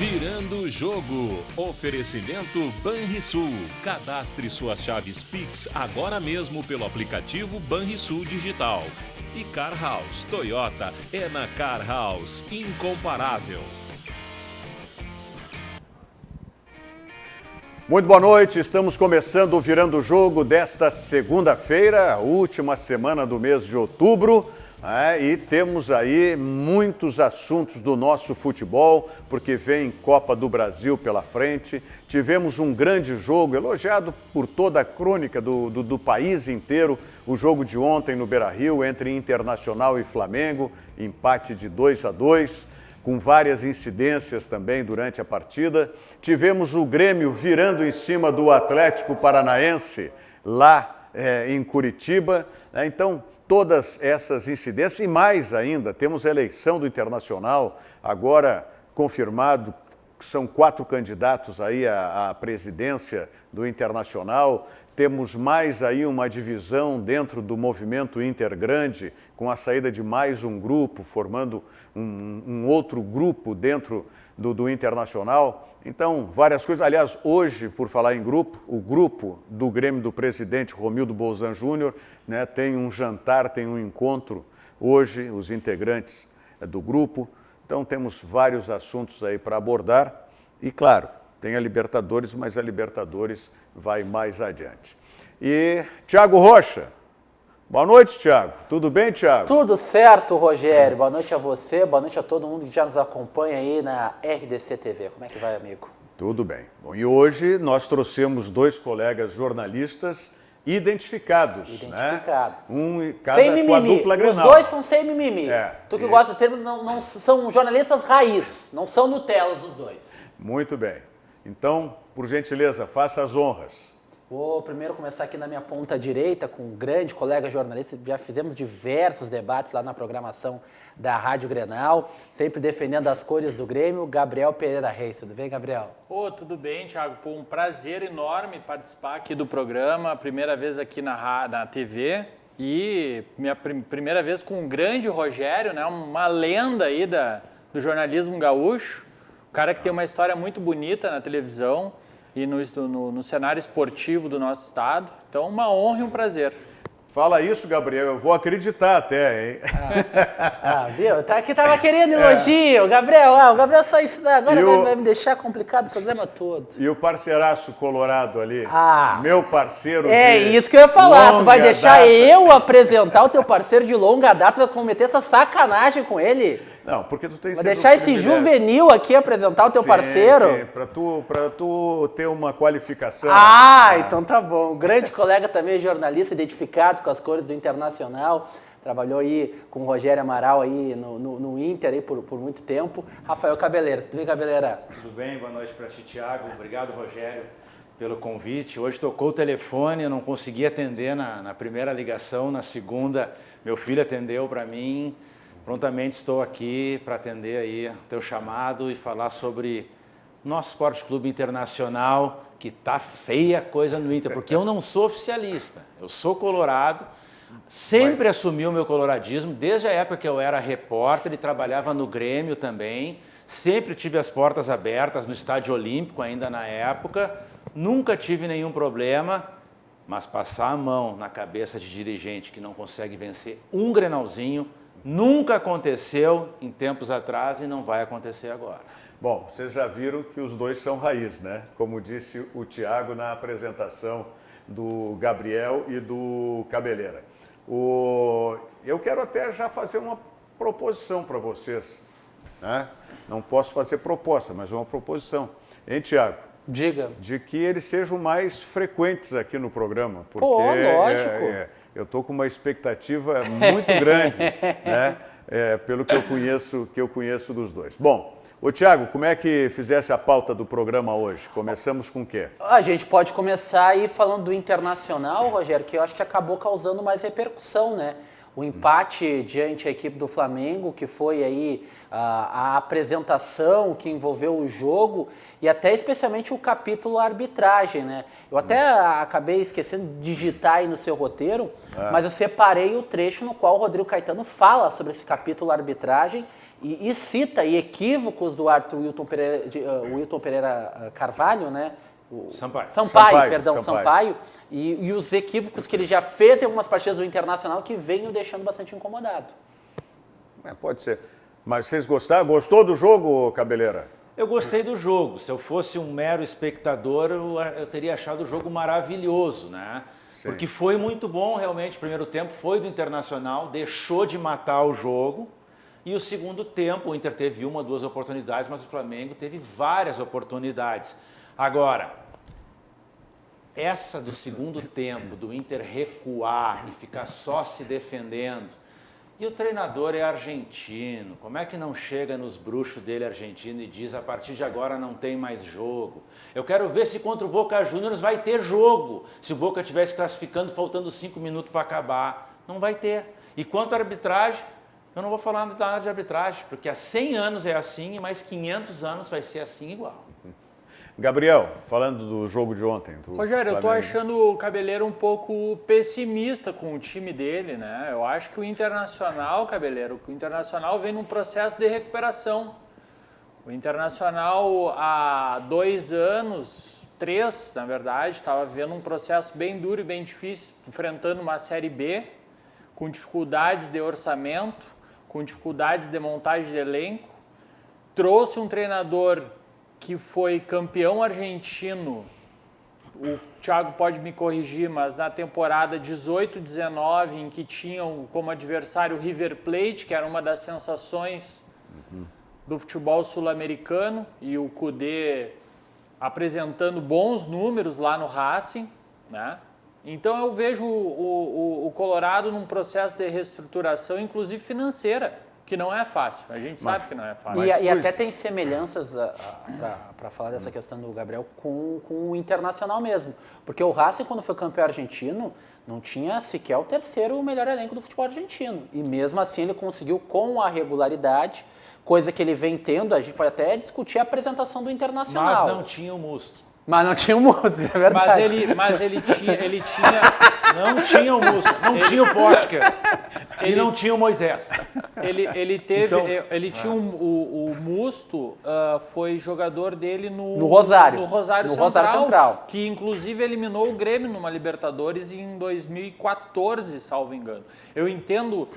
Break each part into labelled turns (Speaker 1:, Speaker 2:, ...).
Speaker 1: Virando o jogo. Oferecimento Banrisul. Cadastre suas chaves Pix agora mesmo pelo aplicativo Banrisul Digital. E Car House. Toyota é na Car House. Incomparável.
Speaker 2: Muito boa noite, estamos começando o Virando o Jogo desta segunda-feira, última semana do mês de outubro. E temos aí muitos assuntos do nosso futebol, porque vem Copa do Brasil pela frente. Tivemos um grande jogo, elogiado por toda a crônica do país inteiro, o jogo de ontem no Beira-Rio entre Internacional e Flamengo, empate de 2-2, com várias incidências também durante a partida. Tivemos o Grêmio virando em cima do Atlético Paranaense, lá em Curitiba. Então, todas essas incidências e mais ainda, temos a eleição do Internacional, agora confirmado, são 4 candidatos aí à presidência do Internacional. Temos mais aí uma divisão dentro do movimento Intergrande, com a saída de mais um grupo, formando um outro grupo dentro do Internacional. Então, várias coisas. Aliás, hoje, por falar em grupo, o grupo do Grêmio do presidente Romildo Bolzan Júnior, né, tem um jantar, tem um encontro hoje, os integrantes do grupo. Então, temos vários assuntos aí para abordar. E, claro, tem a Libertadores, mas a Libertadores vai mais adiante. E Thiago Rocha. Boa noite, Thiago. Tudo bem, Thiago?
Speaker 3: Tudo certo, Rogério. Boa noite a você, boa noite a todo mundo que já nos acompanha aí na RDC TV. Como é que vai, amigo?
Speaker 2: Tudo bem. Bom, e hoje nós trouxemos 2 colegas jornalistas identificados.
Speaker 3: Identificados.
Speaker 2: Né? Cada
Speaker 3: sem mimimi.
Speaker 2: Com a dupla Grenal.
Speaker 3: Os 2 são sem mimimi. Tu que gosta do termo, não são jornalistas raiz, não são Nutellas os 2.
Speaker 2: Muito bem. Então, por gentileza, faça as honras.
Speaker 3: Vou primeiro começar aqui na minha ponta direita com um grande colega jornalista. Já fizemos diversos debates lá na programação da Rádio Grenal, sempre defendendo as cores do Grêmio, Gabriel Pereira Reis. Tudo bem, Gabriel?
Speaker 4: Tudo bem, Thiago. Um prazer enorme participar aqui do programa, primeira vez aqui na TV e minha primeira vez com um grande Rogério, né? Uma lenda aí do jornalismo gaúcho, um cara que tem uma história muito bonita na televisão e no cenário esportivo do nosso estado. Então, uma honra e um prazer.
Speaker 2: Fala isso, Gabriel, eu vou acreditar até, hein?
Speaker 3: Viu? Que tava querendo elogio. O Gabriel só isso agora vai me deixar complicado o programa todo.
Speaker 2: E o parceiraço colorado ali? Meu parceiro
Speaker 3: isso que eu ia falar. Tu vai deixar eu apresentar o teu parceiro de longa data, vai cometer essa sacanagem com ele?
Speaker 2: Não, porque tu tem...
Speaker 3: Vai deixar esse juvenil aqui apresentar o teu parceiro?
Speaker 2: Sim, pra tu ter uma qualificação.
Speaker 3: Então tá bom. Grande colega também, jornalista, identificado com as cores do Internacional. Trabalhou aí com o Rogério Amaral aí no Inter aí por muito tempo. Rafael Cabeleira. Tudo bem, Cabeleira?
Speaker 5: Tudo bem, boa noite para ti, Thiago. Obrigado, Rogério, pelo convite. Hoje tocou o telefone, eu não consegui atender na primeira ligação, na segunda meu filho atendeu para mim. Prontamente estou aqui para atender aí o teu chamado e falar sobre nosso Esporte Clube Internacional, que tá feia a coisa no Inter, porque eu não sou oficialista, eu sou colorado, sempre assumi o meu coloradismo, desde a época que eu era repórter e trabalhava no Grêmio também, sempre tive as portas abertas no Estádio Olímpico ainda na época, nunca tive nenhum problema, mas passar a mão na cabeça de dirigente que não consegue vencer um Grenalzinho, nunca aconteceu em tempos atrás e não vai acontecer agora.
Speaker 2: Bom, vocês já viram que os 2 são raiz, né? Como disse o Thiago na apresentação do Gabriel e do Cabeleira. Eu quero até já fazer uma proposição para vocês, né? Não posso fazer proposta, mas uma proposição. Hein, Thiago?
Speaker 3: Diga.
Speaker 2: De que eles sejam mais frequentes aqui no programa. Porque,
Speaker 3: lógico.
Speaker 2: Eu estou com uma expectativa muito grande, né? Pelo que eu conheço dos 2. Bom, ô Thiago, como é que fizesse a pauta do programa hoje? Começamos com o quê?
Speaker 3: A gente pode começar aí falando do Internacional, Rogério, que eu acho que acabou causando mais repercussão, né? o empate diante a equipe do Flamengo, que foi aí a apresentação que envolveu o jogo e até especialmente o capítulo arbitragem, né? Eu até acabei esquecendo de digitar aí no seu roteiro, mas eu separei o trecho no qual o Rodrigo Caetano fala sobre esse capítulo arbitragem e cita aí equívocos do árbitro Wilton Pereira Carvalho, né? Sampaio. E os equívocos que ele já fez em algumas partidas do Internacional que vem o deixando bastante incomodado.
Speaker 2: Pode ser. Mas vocês gostaram? Gostou do jogo, Cabeleira?
Speaker 5: Eu gostei do jogo. Se eu fosse um mero espectador, eu teria achado o jogo maravilhoso, né? Sim. Porque foi muito bom, realmente. O primeiro tempo foi do Internacional, deixou de matar o jogo. E o segundo tempo, o Inter teve 1 ou 2 oportunidades, mas o Flamengo teve várias oportunidades. Agora, essa do segundo tempo, do Inter recuar e ficar só se defendendo, e o treinador é argentino, como é que não chega nos bruxos dele argentino e diz a partir de agora não tem mais jogo? Eu quero ver se contra o Boca Juniors vai ter jogo, se o Boca estivesse classificando faltando 5 minutos para acabar, não vai ter. E quanto à arbitragem, eu não vou falar nada de arbitragem, porque há 100 anos é assim e mais 500 anos vai ser assim igual.
Speaker 2: Gabriel, falando do jogo de ontem.
Speaker 4: Rogério, eu tô achando o Cabeleira um pouco pessimista com o time dele, né? Eu acho que o Internacional, Cabeleira, o Internacional vem num processo de recuperação. O Internacional há 2 anos, 3 na verdade, estava vivendo um processo bem duro e bem difícil, enfrentando uma Série B, com dificuldades de orçamento, com dificuldades de montagem de elenco. Trouxe um treinador que foi campeão argentino, o Thiago pode me corrigir, mas na temporada 18-19, em que tinham como adversário o River Plate, que era uma das sensações do futebol sul-americano, e o Kudê apresentando bons números lá no Racing, né? Então eu vejo o Colorado num processo de reestruturação, inclusive financeira, que não é fácil, a gente sabe que não é fácil.
Speaker 3: E até tem semelhanças, para falar dessa questão do Gabriel, com o Internacional mesmo. Porque o Racing, quando foi campeão argentino, não tinha sequer o terceiro melhor elenco do futebol argentino. E mesmo assim ele conseguiu com a regularidade, coisa que ele vem tendo, a gente pode até discutir a apresentação do Internacional.
Speaker 5: Mas não tinha o Musto.
Speaker 3: Mas não tinha o Musto, é verdade.
Speaker 4: Mas ele tinha...
Speaker 5: Não tinha o Musto, não tinha o Potker, ele não tinha o Moisés.
Speaker 4: Ele teve... Então, ele tinha o Musto, foi jogador dele no
Speaker 3: Rosário.
Speaker 4: No Rosário Central, que inclusive eliminou o Grêmio numa Libertadores em 2014, salvo engano. Eu entendo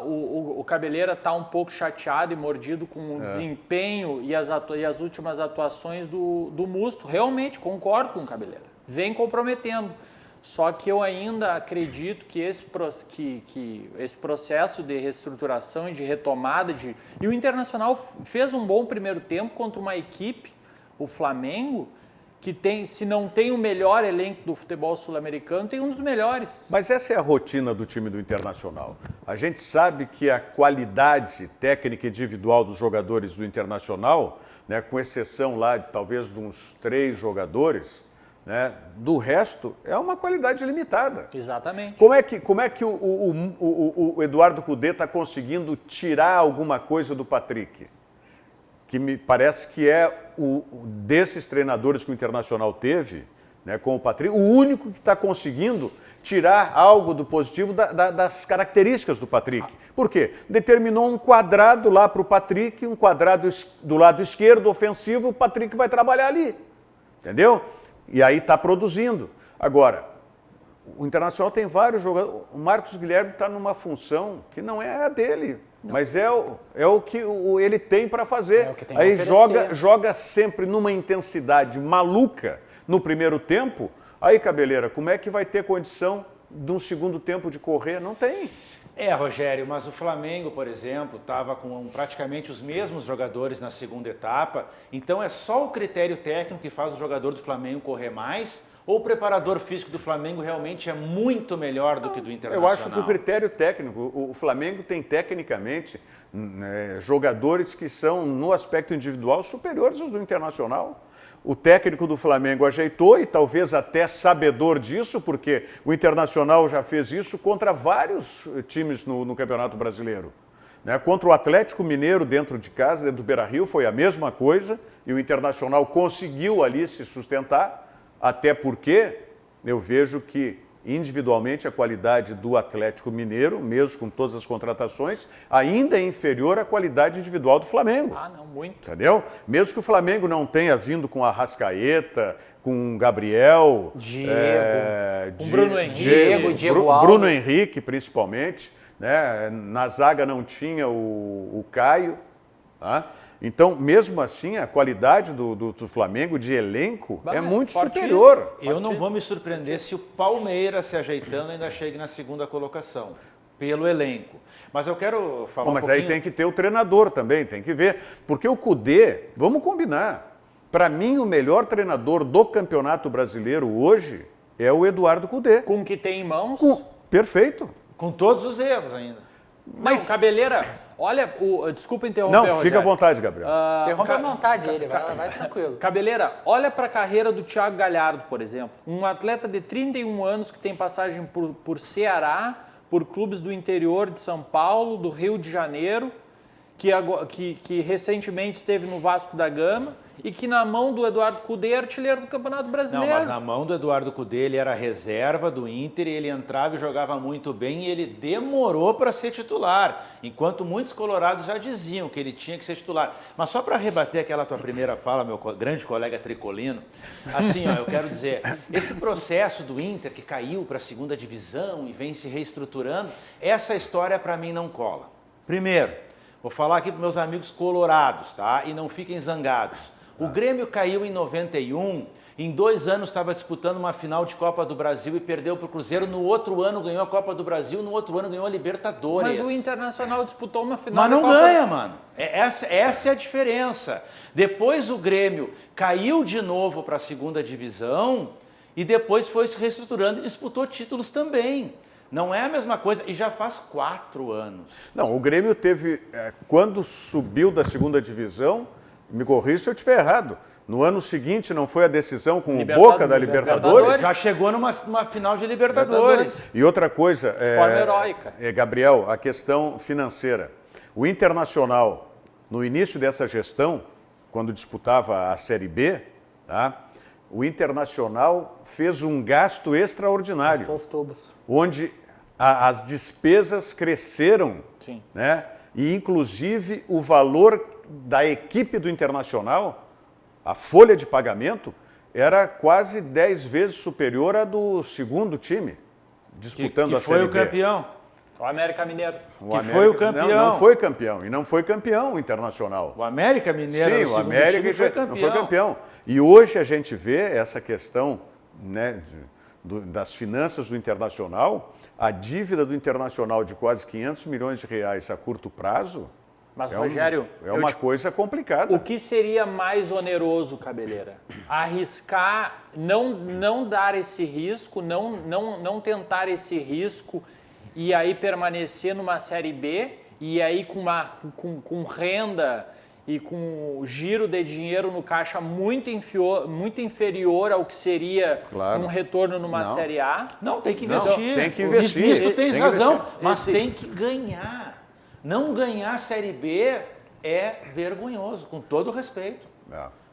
Speaker 4: o Cabeleira está um pouco chateado e mordido com o desempenho e as últimas atuações do Musto. Realmente, concordo com o Cabeleira. Vem comprometendo. Só que eu ainda acredito que esse processo de reestruturação e de retomada... E o Internacional fez um bom primeiro tempo contra uma equipe, o Flamengo, que tem, se não tem o melhor elenco do futebol sul-americano, tem um dos melhores.
Speaker 2: Mas essa é a rotina do time do Internacional. A gente sabe que a qualidade técnica individual dos jogadores do Internacional, né, com exceção lá talvez de uns 3 jogadores, né, do resto é uma qualidade limitada.
Speaker 4: Exatamente.
Speaker 2: Como é que o Eduardo Kudê está conseguindo tirar alguma coisa do Patrick? Que me parece que é desses treinadores que o Internacional teve, né, com o Patrick, o único que está conseguindo tirar algo do positivo das características do Patrick. Por quê? Determinou um quadrado lá para o Patrick, um quadrado do lado esquerdo, ofensivo, o Patrick vai trabalhar ali. Entendeu? E aí está produzindo. Agora, o Internacional tem vários jogadores. O Marcos Guilherme está numa função que não é a dele. Não. Mas é o que ele tem para fazer. Aí joga sempre numa intensidade maluca no primeiro tempo. Aí, Cabeleira, como é que vai ter condição de um segundo tempo de correr? Não tem.
Speaker 5: Rogério, mas o Flamengo, por exemplo, estava com praticamente os mesmos jogadores na segunda etapa. Então é só o critério técnico que faz o jogador do Flamengo correr mais? Ou o preparador físico do Flamengo realmente é muito melhor do que do Internacional?
Speaker 2: Eu acho que o critério técnico, o Flamengo tem tecnicamente jogadores que são, no aspecto individual, superiores aos do Internacional. O técnico do Flamengo ajeitou e talvez até sabedor disso, porque o Internacional já fez isso contra vários times no Campeonato Brasileiro. Contra o Atlético Mineiro dentro de casa, dentro do Beira-Rio, foi a mesma coisa e o Internacional conseguiu ali se sustentar, até porque eu vejo que individualmente a qualidade do Atlético Mineiro, mesmo com todas as contratações, ainda é inferior à qualidade individual do Flamengo.
Speaker 4: Ah, não, muito.
Speaker 2: Entendeu? Mesmo que o Flamengo não tenha vindo com a Arrascaeta, com Gabriel,
Speaker 3: Diego,
Speaker 4: com Bruno Henrique,
Speaker 3: Diego Alves.
Speaker 2: Bruno Henrique, principalmente. Na zaga não tinha o Caio. Tá? Então, mesmo assim, a qualidade do Flamengo de elenco é muito superior.
Speaker 5: Eu não vou me surpreender se o Palmeiras, se ajeitando, ainda chegue na segunda colocação, pelo elenco. Mas eu quero falar
Speaker 2: Mas
Speaker 5: um pouquinho...
Speaker 2: aí tem que ter o treinador também, tem que ver. Porque o Cudê, vamos combinar, para mim o melhor treinador do Campeonato Brasileiro hoje é o Eduardo Cudê.
Speaker 4: Com o que tem em mãos.
Speaker 2: Perfeito.
Speaker 5: Com todos os erros ainda.
Speaker 4: Mas, não, Cabeleira, olha, desculpa interromper,
Speaker 2: Não,
Speaker 4: Rogério.
Speaker 2: fica à vontade, Gabriel.
Speaker 3: Interrompe à vontade ele, vai tranquilo.
Speaker 4: Cabeleira, olha para a carreira do Thiago Galhardo, por exemplo. Um atleta de 31 anos que tem passagem por Ceará, por clubes do interior de São Paulo, do Rio de Janeiro, que recentemente esteve no Vasco da Gama e que na mão do Eduardo Cudê é artilheiro do Campeonato Brasileiro.
Speaker 5: Não, mas na mão do Eduardo Cudê ele era reserva do Inter, e ele entrava e jogava muito bem e ele demorou para ser titular, enquanto muitos colorados já diziam que ele tinha que ser titular. Mas só para rebater aquela tua primeira fala, meu grande colega tricolino, assim, eu quero dizer, esse processo do Inter que caiu para a segunda divisão e vem se reestruturando, essa história para mim não cola. Primeiro, vou falar aqui para meus amigos colorados, tá? E não fiquem zangados. O Grêmio caiu em 91, em 2 anos estava disputando uma final de Copa do Brasil e perdeu para o Cruzeiro. No outro ano ganhou a Copa do Brasil, no outro ano ganhou a Libertadores.
Speaker 4: Mas o Internacional disputou uma final
Speaker 5: Mas não
Speaker 4: da Copa...
Speaker 5: ganha, mano. Essa é a diferença. Depois o Grêmio caiu de novo para a segunda divisão e depois foi se reestruturando e disputou títulos também. Não é a mesma coisa, e já faz 4 anos.
Speaker 2: Não, o Grêmio teve, quando subiu da segunda divisão, me corrija se eu estiver errado, no ano seguinte não foi a decisão com o Boca da Libertadores?
Speaker 5: Já chegou numa final de Libertadores.
Speaker 2: E outra coisa,
Speaker 4: de forma heróica.
Speaker 2: Gabriel, a questão financeira. O Internacional, no início dessa gestão, quando disputava a Série B, tá? O Internacional fez um gasto extraordinário, onde as despesas cresceram,
Speaker 4: sim,
Speaker 2: né? E inclusive o valor da equipe do Internacional, a folha de pagamento, era quase 10 vezes superior à do segundo time, disputando a Série B.
Speaker 5: Que foi o campeão.
Speaker 4: O América Mineiro.
Speaker 5: Foi o campeão.
Speaker 2: Não foi campeão, e não foi campeão o Internacional.
Speaker 5: O América Mineiro,
Speaker 2: sim, o América
Speaker 5: foi campeão.
Speaker 2: Não foi campeão. E hoje a gente vê essa questão, né, das finanças do Internacional, a dívida do Internacional de quase 500 milhões de reais a curto prazo.
Speaker 4: Mas, Rogério,
Speaker 2: é uma coisa complicada.
Speaker 4: O que seria mais oneroso, Cabeleira? Arriscar, não dar esse risco, não tentar esse risco e aí permanecer numa Série B e aí com renda e com giro de dinheiro no caixa muito inferior ao que seria um retorno numa Série A?
Speaker 5: Não, tem que investir.
Speaker 2: Tem que investir.
Speaker 5: Nisso tu tens razão, mas tem que ganhar. Não ganhar a Série B é vergonhoso, com todo o respeito.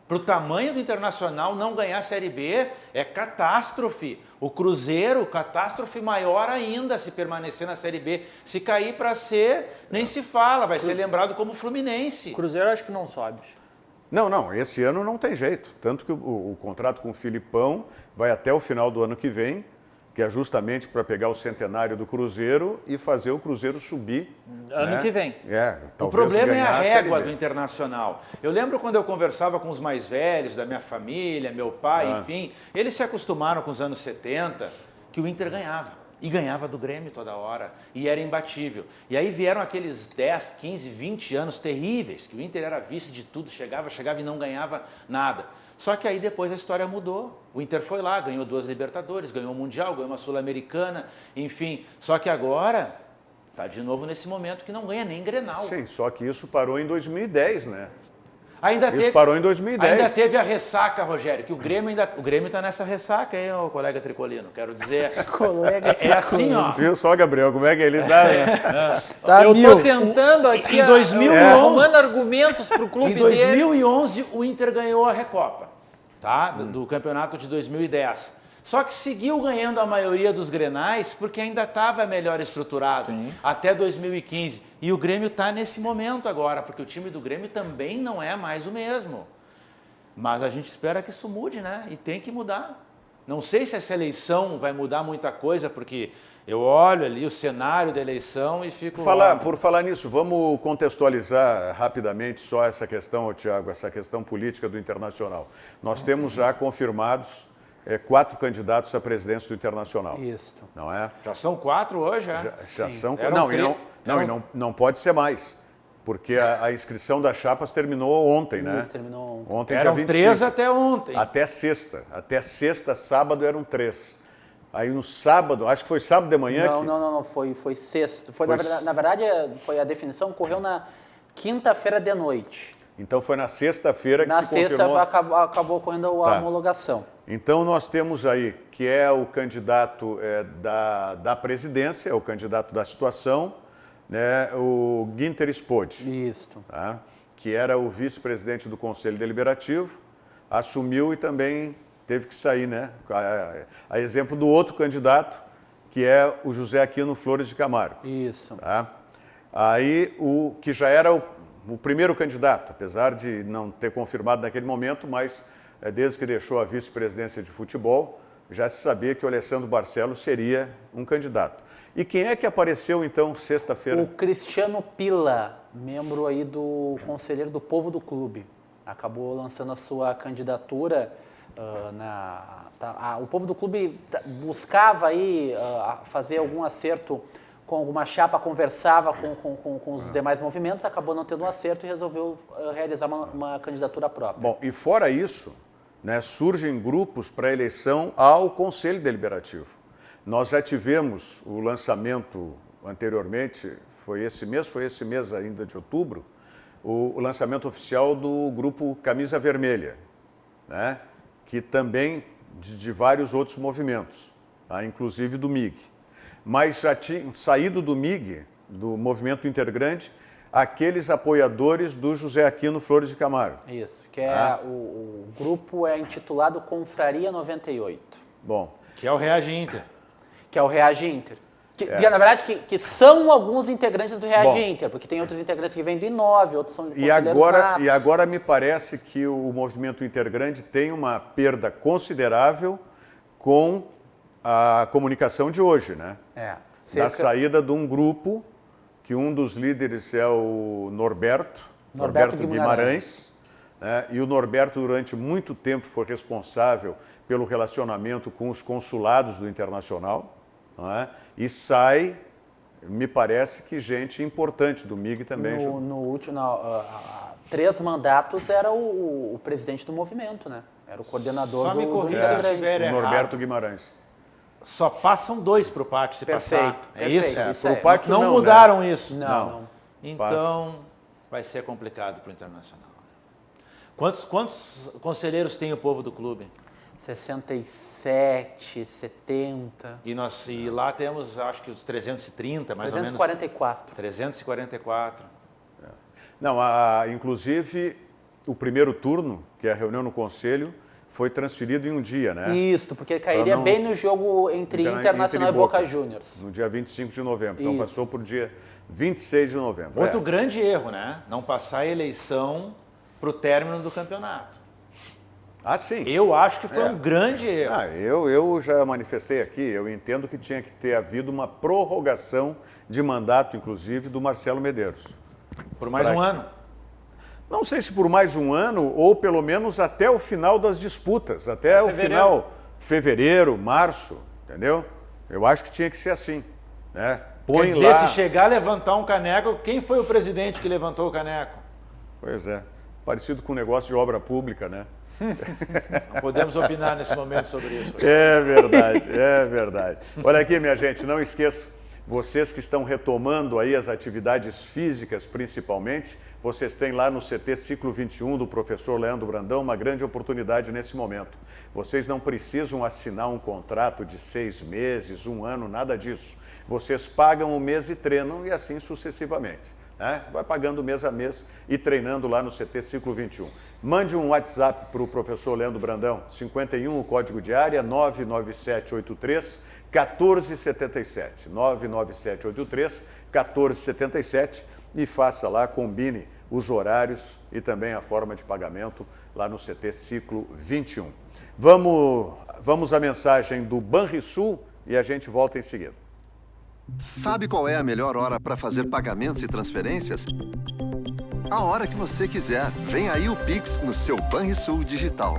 Speaker 5: Para o tamanho do Internacional, não ganhar a Série B é catástrofe. O Cruzeiro, catástrofe maior ainda se permanecer na Série B. Se cair para C, nem se fala, vai ser lembrado como Fluminense.
Speaker 4: O Cruzeiro acho que não sobe.
Speaker 2: Não, esse ano não tem jeito. Tanto que o contrato com o Filipão vai até o final do ano que vem, que é justamente para pegar o centenário do Cruzeiro e fazer o Cruzeiro subir.
Speaker 4: Ano que vem.
Speaker 5: O problema é a régua do Internacional. Eu lembro quando eu conversava com os mais velhos da minha família, meu pai, enfim, eles se acostumaram com os anos 70 que o Inter ganhava. E ganhava do Grêmio toda hora. E era imbatível. E aí vieram aqueles 10, 15, 20 anos terríveis, que o Inter era vice de tudo, chegava e não ganhava nada. Só que aí depois a história mudou. O Inter foi lá, ganhou 2 Libertadores, ganhou o Mundial, ganhou uma Sul-Americana, enfim. Só que agora está de novo nesse momento que não ganha nem Grenal.
Speaker 2: Sim, só que isso parou em 2010, né?
Speaker 5: Isso
Speaker 2: parou em 2010.
Speaker 5: Ainda teve a ressaca, Rogério, que o Grêmio está nessa ressaca, hein, o colega Tricolino, quero dizer.
Speaker 3: Colega
Speaker 5: É assim, ó.
Speaker 2: Viu só, Gabriel, como é que ele tá, né?
Speaker 3: Tá
Speaker 4: Eu
Speaker 3: mil.
Speaker 4: tô tentando aqui,
Speaker 5: Em 2011,
Speaker 4: arrumando argumentos pro clube
Speaker 5: Em
Speaker 4: dele.
Speaker 5: 2011, o Inter ganhou a Recopa, tá? Do campeonato de 2010. Só que seguiu ganhando a maioria dos Grenais porque ainda estava melhor estruturado, até 2015. E o Grêmio está nesse momento agora, porque o time do Grêmio também não é mais o mesmo. Mas a gente espera que isso mude, né? E tem que mudar. Não sei se essa eleição vai mudar muita coisa, porque eu olho ali o cenário da eleição e fico...
Speaker 2: Por falar nisso, vamos contextualizar rapidamente só essa questão, Thiago, essa questão política do Internacional. Nós temos já confirmados 4 candidatos à presidência do Internacional.
Speaker 3: Isso.
Speaker 2: Não é?
Speaker 5: Já são 4 hoje, já?
Speaker 2: Já são...
Speaker 5: Eram
Speaker 2: Não pode ser mais, porque a inscrição das chapas terminou ontem, né?
Speaker 3: Isso, terminou
Speaker 2: Ontem,
Speaker 5: Eram
Speaker 2: dia
Speaker 5: 3
Speaker 2: 25.
Speaker 5: até ontem.
Speaker 2: Até sexta, sábado eram 3. Aí no sábado, acho que foi sábado de manhã
Speaker 3: Não, foi sexta.
Speaker 2: Foi
Speaker 3: Na verdade, foi a definição ocorreu na quinta-feira de noite.
Speaker 2: Então foi na sexta-feira que
Speaker 3: Na
Speaker 2: se
Speaker 3: sexta
Speaker 2: confirmou.
Speaker 3: acabou ocorrendo a homologação.
Speaker 2: Então nós temos aí, que é o candidato da presidência, é o candidato da situação, né, o Ginter Spode,
Speaker 3: Isso.
Speaker 2: tá? Que era o vice-presidente do Conselho Deliberativo, assumiu e também teve que sair, né? A exemplo do outro candidato, que é o José Aquino Flores de Camargo.
Speaker 3: Isso.
Speaker 2: Tá? Aí, que já era o primeiro candidato, apesar de não ter confirmado naquele momento, mas desde que deixou a vice-presidência de futebol, já se sabia que o Alessandro Barcelos seria um candidato. E quem é que apareceu, então, sexta-feira?
Speaker 3: O Cristiano Pila, membro aí do Conselheiro do Povo do Clube, acabou lançando a sua candidatura. O Povo do Clube buscava aí fazer algum acerto com alguma chapa, conversava com os demais movimentos, acabou não tendo um acerto e resolveu realizar uma candidatura própria.
Speaker 2: Bom, e fora isso, né, surgem grupos para a eleição ao Conselho Deliberativo. Nós já tivemos o lançamento anteriormente, foi esse mês ainda de outubro, o lançamento oficial do grupo Camisa Vermelha, né, que também de vários outros movimentos, tá, inclusive do MIG. Mas já tinha saído do MIG, do Movimento Intergrande, aqueles apoiadores do José Aquino Flores de Camargo.
Speaker 3: Isso, que o grupo é intitulado Confraria 98.
Speaker 2: Bom.
Speaker 5: Que é o Reage Inter.
Speaker 3: Que é o Reage Inter. Na verdade, que são alguns integrantes do Reage Inter, porque tem outros integrantes que vêm do I9, outros são de conselheiros natos.
Speaker 2: E agora me parece que o Movimento Intergrande tem uma perda considerável com a comunicação de hoje, né? Da saída de um grupo que um dos líderes é o Norberto Guimarães, né? E o Norberto durante muito tempo foi responsável pelo relacionamento com os consulados do Internacional, não é? E sai, me parece que gente importante do MIG também.
Speaker 3: No último, 3 mandatos era o presidente do movimento, né? Era o coordenador do
Speaker 2: o Norberto Guimarães.
Speaker 5: Só passam 2 para o pátio se passar. É isso?
Speaker 2: Pro pátio
Speaker 5: não mudaram
Speaker 2: né?
Speaker 5: isso?
Speaker 3: Não.
Speaker 5: Então, vai ser complicado para o Internacional. Quantos conselheiros tem o povo do clube?
Speaker 3: 67, 70.
Speaker 5: E lá temos, acho que os 330, mais
Speaker 3: 344.
Speaker 5: ou menos. 344.
Speaker 2: Não, inclusive, o primeiro turno, que é a reunião no Conselho, foi transferido em um dia, né?
Speaker 3: Isso, porque cairia bem no jogo entre Internacional e Boca Juniors.
Speaker 2: No dia 25 de novembro. Então passou para o dia 26 de novembro.
Speaker 5: Outro grande erro, né? Não passar a eleição para o término do campeonato.
Speaker 2: Ah, sim.
Speaker 5: Eu acho que foi um grande erro.
Speaker 2: Eu já manifestei aqui, eu entendo que tinha que ter havido uma prorrogação de mandato, inclusive, do Marcelo Medeiros.
Speaker 5: Por mais um ano.
Speaker 2: Não sei se por mais um ano ou pelo menos até o final das disputas, até o final, fevereiro, março, entendeu? Eu acho que tinha que ser assim, né?
Speaker 5: Quer
Speaker 2: Põe
Speaker 5: dizer,
Speaker 2: lá.
Speaker 5: se chegar a levantar um caneco, quem foi o presidente que levantou o caneco?
Speaker 2: Pois é, parecido com o negócio de obra pública, né?
Speaker 5: Não podemos opinar nesse momento sobre isso.
Speaker 2: É verdade, é verdade. Olha aqui, minha gente, não esqueça, vocês que estão retomando aí as atividades físicas, principalmente, vocês têm lá no CT Ciclo 21 do professor Leandro Brandão uma grande oportunidade nesse momento. Vocês não precisam assinar um contrato de 6 meses, 1 ano, nada disso. Vocês pagam um mês e treinam e assim sucessivamente. Né? Vai pagando mês a mês e treinando lá no CT Ciclo 21. Mande um WhatsApp para o professor Leandro Brandão, 51, o código de área 99783 1477. 99783 1477 e faça lá, combine os horários e também a forma de pagamento lá no CT Ciclo 21. Vamos à mensagem do Banrisul e a gente volta em seguida.
Speaker 6: Sabe qual é a melhor hora para fazer pagamentos e transferências? A hora que você quiser. Vem aí o Pix no seu Banrisul Digital.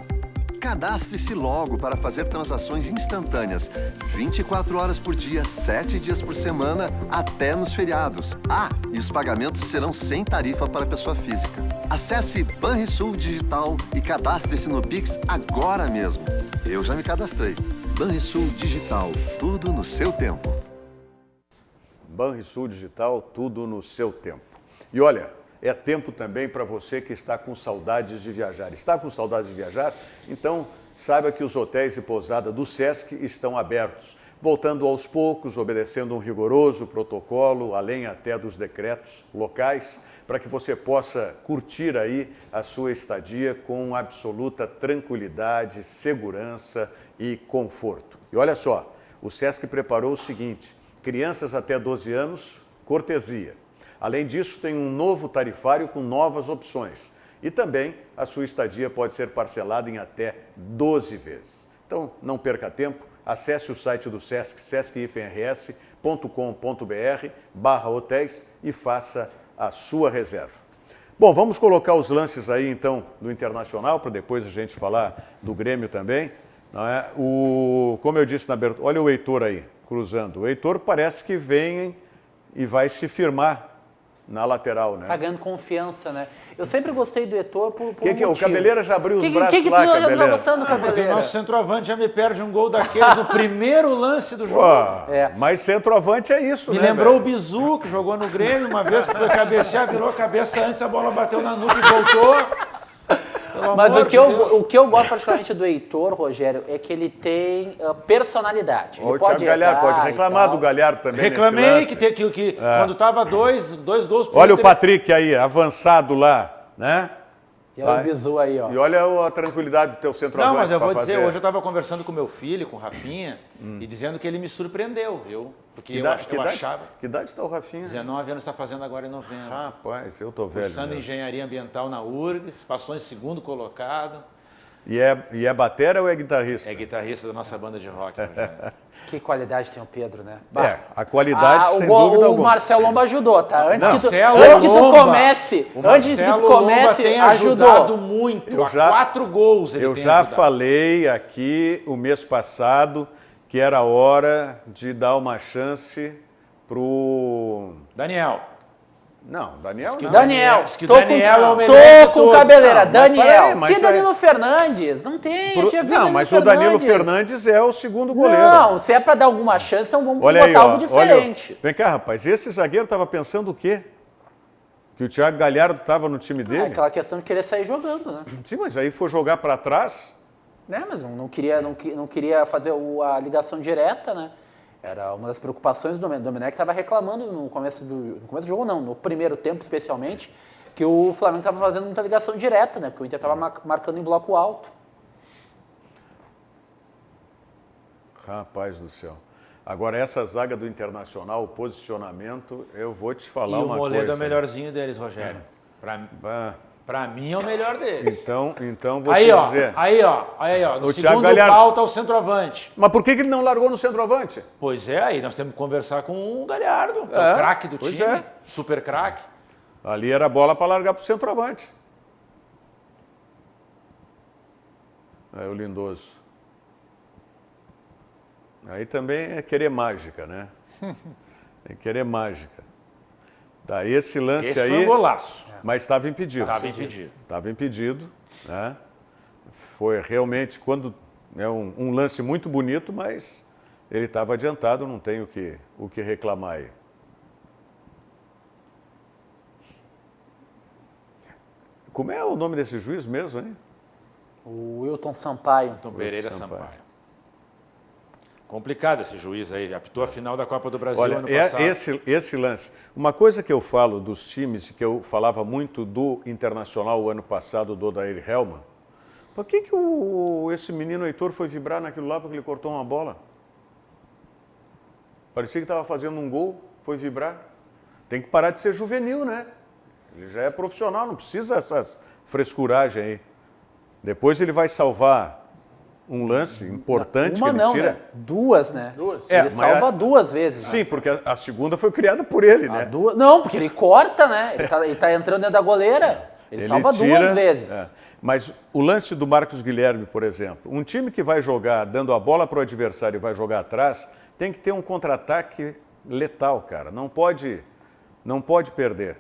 Speaker 6: Cadastre-se logo para fazer transações instantâneas, 24 horas por dia, 7 dias por semana, até nos feriados. Ah, e os pagamentos serão sem tarifa para pessoa física. Acesse Banrisul Digital e cadastre-se no Pix agora mesmo. Eu já me cadastrei. Banrisul Digital, tudo no seu tempo.
Speaker 2: Banrisul Digital, tudo no seu tempo. E olha, é tempo também para você que está com saudades de viajar. Está com saudades de viajar? Então, saiba que os hotéis e pousada do Sesc estão abertos, voltando aos poucos, obedecendo um rigoroso protocolo, além até dos decretos locais, para que você possa curtir aí a sua estadia com absoluta tranquilidade, segurança e conforto. E olha só, o Sesc preparou o seguinte: crianças até 12 anos, cortesia. Além disso, tem um novo tarifário com novas opções. E também a sua estadia pode ser parcelada em até 12 vezes. Então, não perca tempo, acesse o site do Sesc, sesc-rs.com.br/hotéis e faça a sua reserva. Bom, vamos colocar os lances aí, então, do Internacional, para depois a gente falar do Grêmio também. Não é? Como eu disse na abertura, olha o Heitor aí, cruzando. O Heitor parece que vem e vai se firmar na lateral, né?
Speaker 3: Tá ganhando confiança, né? Eu sempre gostei do Heitor por um motivo.
Speaker 2: O Cabeleira já abriu os braços
Speaker 3: que
Speaker 2: lá,
Speaker 3: tu não
Speaker 2: Cabeleira?
Speaker 3: tá gostando do
Speaker 5: Porque o
Speaker 3: Cabeleira?
Speaker 5: nosso centroavante já me perde um gol daquele no primeiro lance do jogo.
Speaker 2: Mas centroavante é isso,
Speaker 5: Me
Speaker 2: né,
Speaker 5: lembrou
Speaker 2: velho?
Speaker 5: o Bizu, que jogou no Grêmio, uma vez que foi cabecear, virou a cabeça antes, a bola bateu na nuca e voltou.
Speaker 3: Mas o que eu gosto particularmente do Heitor, Rogério, é que ele tem personalidade. Ele
Speaker 2: O Thiago Galhardo, pode reclamar do Galhardo também.
Speaker 5: Reclamei
Speaker 2: nesse lance.
Speaker 5: que quando estava dois gols por
Speaker 2: Olha o Patrick aí, avançado lá, né?
Speaker 3: E olha o Bizu aí, ó.
Speaker 2: E olha a tranquilidade do teu centroavante.
Speaker 5: Não, mas eu vou
Speaker 2: pra
Speaker 5: dizer,
Speaker 2: fazer.
Speaker 5: hoje eu estava conversando com meu filho, com o Rafinha, e dizendo que ele me surpreendeu, viu? Porque eu achava...
Speaker 2: Que idade está o Rafinha?
Speaker 5: 19 anos está fazendo agora em novembro.
Speaker 2: Rapaz, eu tô velho.
Speaker 5: Cursando engenharia ambiental na URGS, passou em segundo colocado.
Speaker 2: E é batera ou é guitarrista?
Speaker 5: É guitarrista da nossa banda de rock. Rogério.
Speaker 3: Que qualidade tem o Pedro, né?
Speaker 2: A qualidade, sem dúvida
Speaker 3: o
Speaker 2: alguma.
Speaker 3: Marcelo Lomba ajudou, tá? Antes que tu
Speaker 5: Marcelo
Speaker 3: comece,
Speaker 5: tem
Speaker 3: ajudou.
Speaker 5: ajudado muito.
Speaker 2: Eu
Speaker 5: 4 gols ele
Speaker 2: Eu
Speaker 5: tem
Speaker 2: já
Speaker 5: ajudado.
Speaker 2: falei aqui o mês passado que era hora de dar uma chance pro...
Speaker 5: Daniel.
Speaker 2: Não, Daniel não.
Speaker 3: Daniel,
Speaker 5: Diz que
Speaker 3: tô
Speaker 5: Daniel é o
Speaker 3: com,
Speaker 5: melhor de
Speaker 3: tô com
Speaker 5: todos.
Speaker 3: Cabeleira.
Speaker 2: Não, mas
Speaker 3: Daniel.
Speaker 2: peraí, mas
Speaker 3: Que
Speaker 2: aí-
Speaker 3: Danilo Fernandes? Não tem, já viu
Speaker 2: Não,
Speaker 3: Danilo
Speaker 2: mas
Speaker 3: Fernandes.
Speaker 2: o Danilo Fernandes é o segundo goleiro.
Speaker 3: Não, se é pra dar alguma chance, então vamos
Speaker 2: Olha
Speaker 3: botar
Speaker 2: aí,
Speaker 3: algo
Speaker 2: ó,
Speaker 3: diferente.
Speaker 2: Vem cá, rapaz, esse zagueiro estava pensando o quê? Que o Thiago Galhardo estava no time
Speaker 3: É
Speaker 2: dele?
Speaker 3: aquela questão de querer sair jogando, né?
Speaker 2: Sim, mas aí foi jogar para trás.
Speaker 3: Né, mas não queria fazer a ligação direta, né? Era uma das preocupações do Domenech, que estava reclamando no começo do jogo, não, no primeiro tempo especialmente, que o Flamengo estava fazendo muita ligação direta, né? Porque o Inter estava marcando em bloco alto.
Speaker 2: Rapaz do céu. Agora, essa zaga do Internacional, o posicionamento, eu vou te falar
Speaker 5: E o
Speaker 2: uma
Speaker 5: Moledo
Speaker 2: coisa.
Speaker 5: é o melhorzinho deles, Rogério. Pra mim é o melhor deles.
Speaker 2: Então vou
Speaker 5: Aí,
Speaker 2: te
Speaker 5: ó,
Speaker 2: dizer.
Speaker 5: aí, ó. No
Speaker 2: O Thiago
Speaker 5: segundo
Speaker 2: Galhardo.
Speaker 5: pau tá o centroavante.
Speaker 2: Mas por que ele não largou no centroavante?
Speaker 5: Pois é, aí nós temos que conversar com o Galhardo, que é
Speaker 2: É,
Speaker 5: o craque do
Speaker 2: pois
Speaker 5: time,
Speaker 2: é.
Speaker 5: super craque.
Speaker 2: Ali era bola para largar para o centroavante. É o Lindoso. Aí também é querer mágica, né? É querer mágica. Tá, esse lance
Speaker 5: Esse
Speaker 2: aí...
Speaker 5: foi um golaço.
Speaker 2: Mas estava impedido.
Speaker 5: Estava impedido.
Speaker 2: Estava impedido, né? Foi realmente quando é um lance muito bonito, mas ele estava adiantado, não tem o que reclamar aí. Como é o nome desse juiz mesmo, hein?
Speaker 3: O Wilton Sampaio.
Speaker 5: Então, Pereira Sampaio. Complicado esse juiz aí. Apitou a final da Copa do Brasil
Speaker 2: Olha,
Speaker 5: ano passado.
Speaker 2: esse lance. Uma coisa que eu falo dos times, que eu falava muito do Internacional o ano passado, do Odair Hellmann, por que esse menino Heitor foi vibrar naquilo lá porque ele cortou uma bola? Parecia que estava fazendo um gol, foi vibrar. Tem que parar de ser juvenil, né? Ele já é profissional, não precisa essas frescuragens aí. Depois ele vai salvar um lance importante
Speaker 3: Uma
Speaker 2: que ele
Speaker 3: não,
Speaker 2: tira.
Speaker 3: né? Duas, né?
Speaker 4: Duas.
Speaker 2: É,
Speaker 3: Ele
Speaker 2: mas
Speaker 3: salva duas vezes.
Speaker 2: Sim,
Speaker 3: Né?
Speaker 2: porque a segunda foi criada por ele, né?
Speaker 3: Não, porque ele corta, né? Ele tá entrando dentro da goleira. Ele salva
Speaker 2: tira,
Speaker 3: duas vezes.
Speaker 2: é. Mas o lance do Marcos Guilherme, por exemplo, um time que vai jogar dando a bola para o adversário e vai jogar atrás, tem que ter um contra-ataque letal, cara. Não pode perder.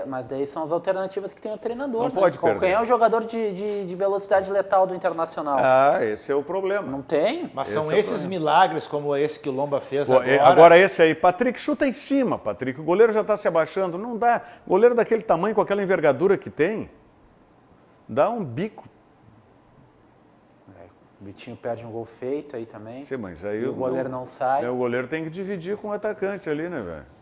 Speaker 3: Mas daí são as alternativas que tem o treinador.
Speaker 2: Não
Speaker 3: né?
Speaker 2: pode perder.
Speaker 3: Quem é o jogador de velocidade letal do Internacional?
Speaker 2: Ah, esse é o problema.
Speaker 3: Não tem?
Speaker 5: Mas
Speaker 2: Esse
Speaker 5: são
Speaker 2: é o
Speaker 5: esses
Speaker 2: problema.
Speaker 5: milagres como esse que o Lomba fez
Speaker 2: Pô,
Speaker 5: agora.
Speaker 2: agora esse aí, Patrick, chuta em cima, Patrick. O goleiro já está se abaixando. Não dá. Goleiro daquele tamanho, com aquela envergadura que tem, dá um bico.
Speaker 3: O Vitinho perde um gol feito aí também.
Speaker 2: Sim, mas aí
Speaker 3: E o goleiro não sai.
Speaker 2: O goleiro tem que dividir com o atacante ali, né, velho?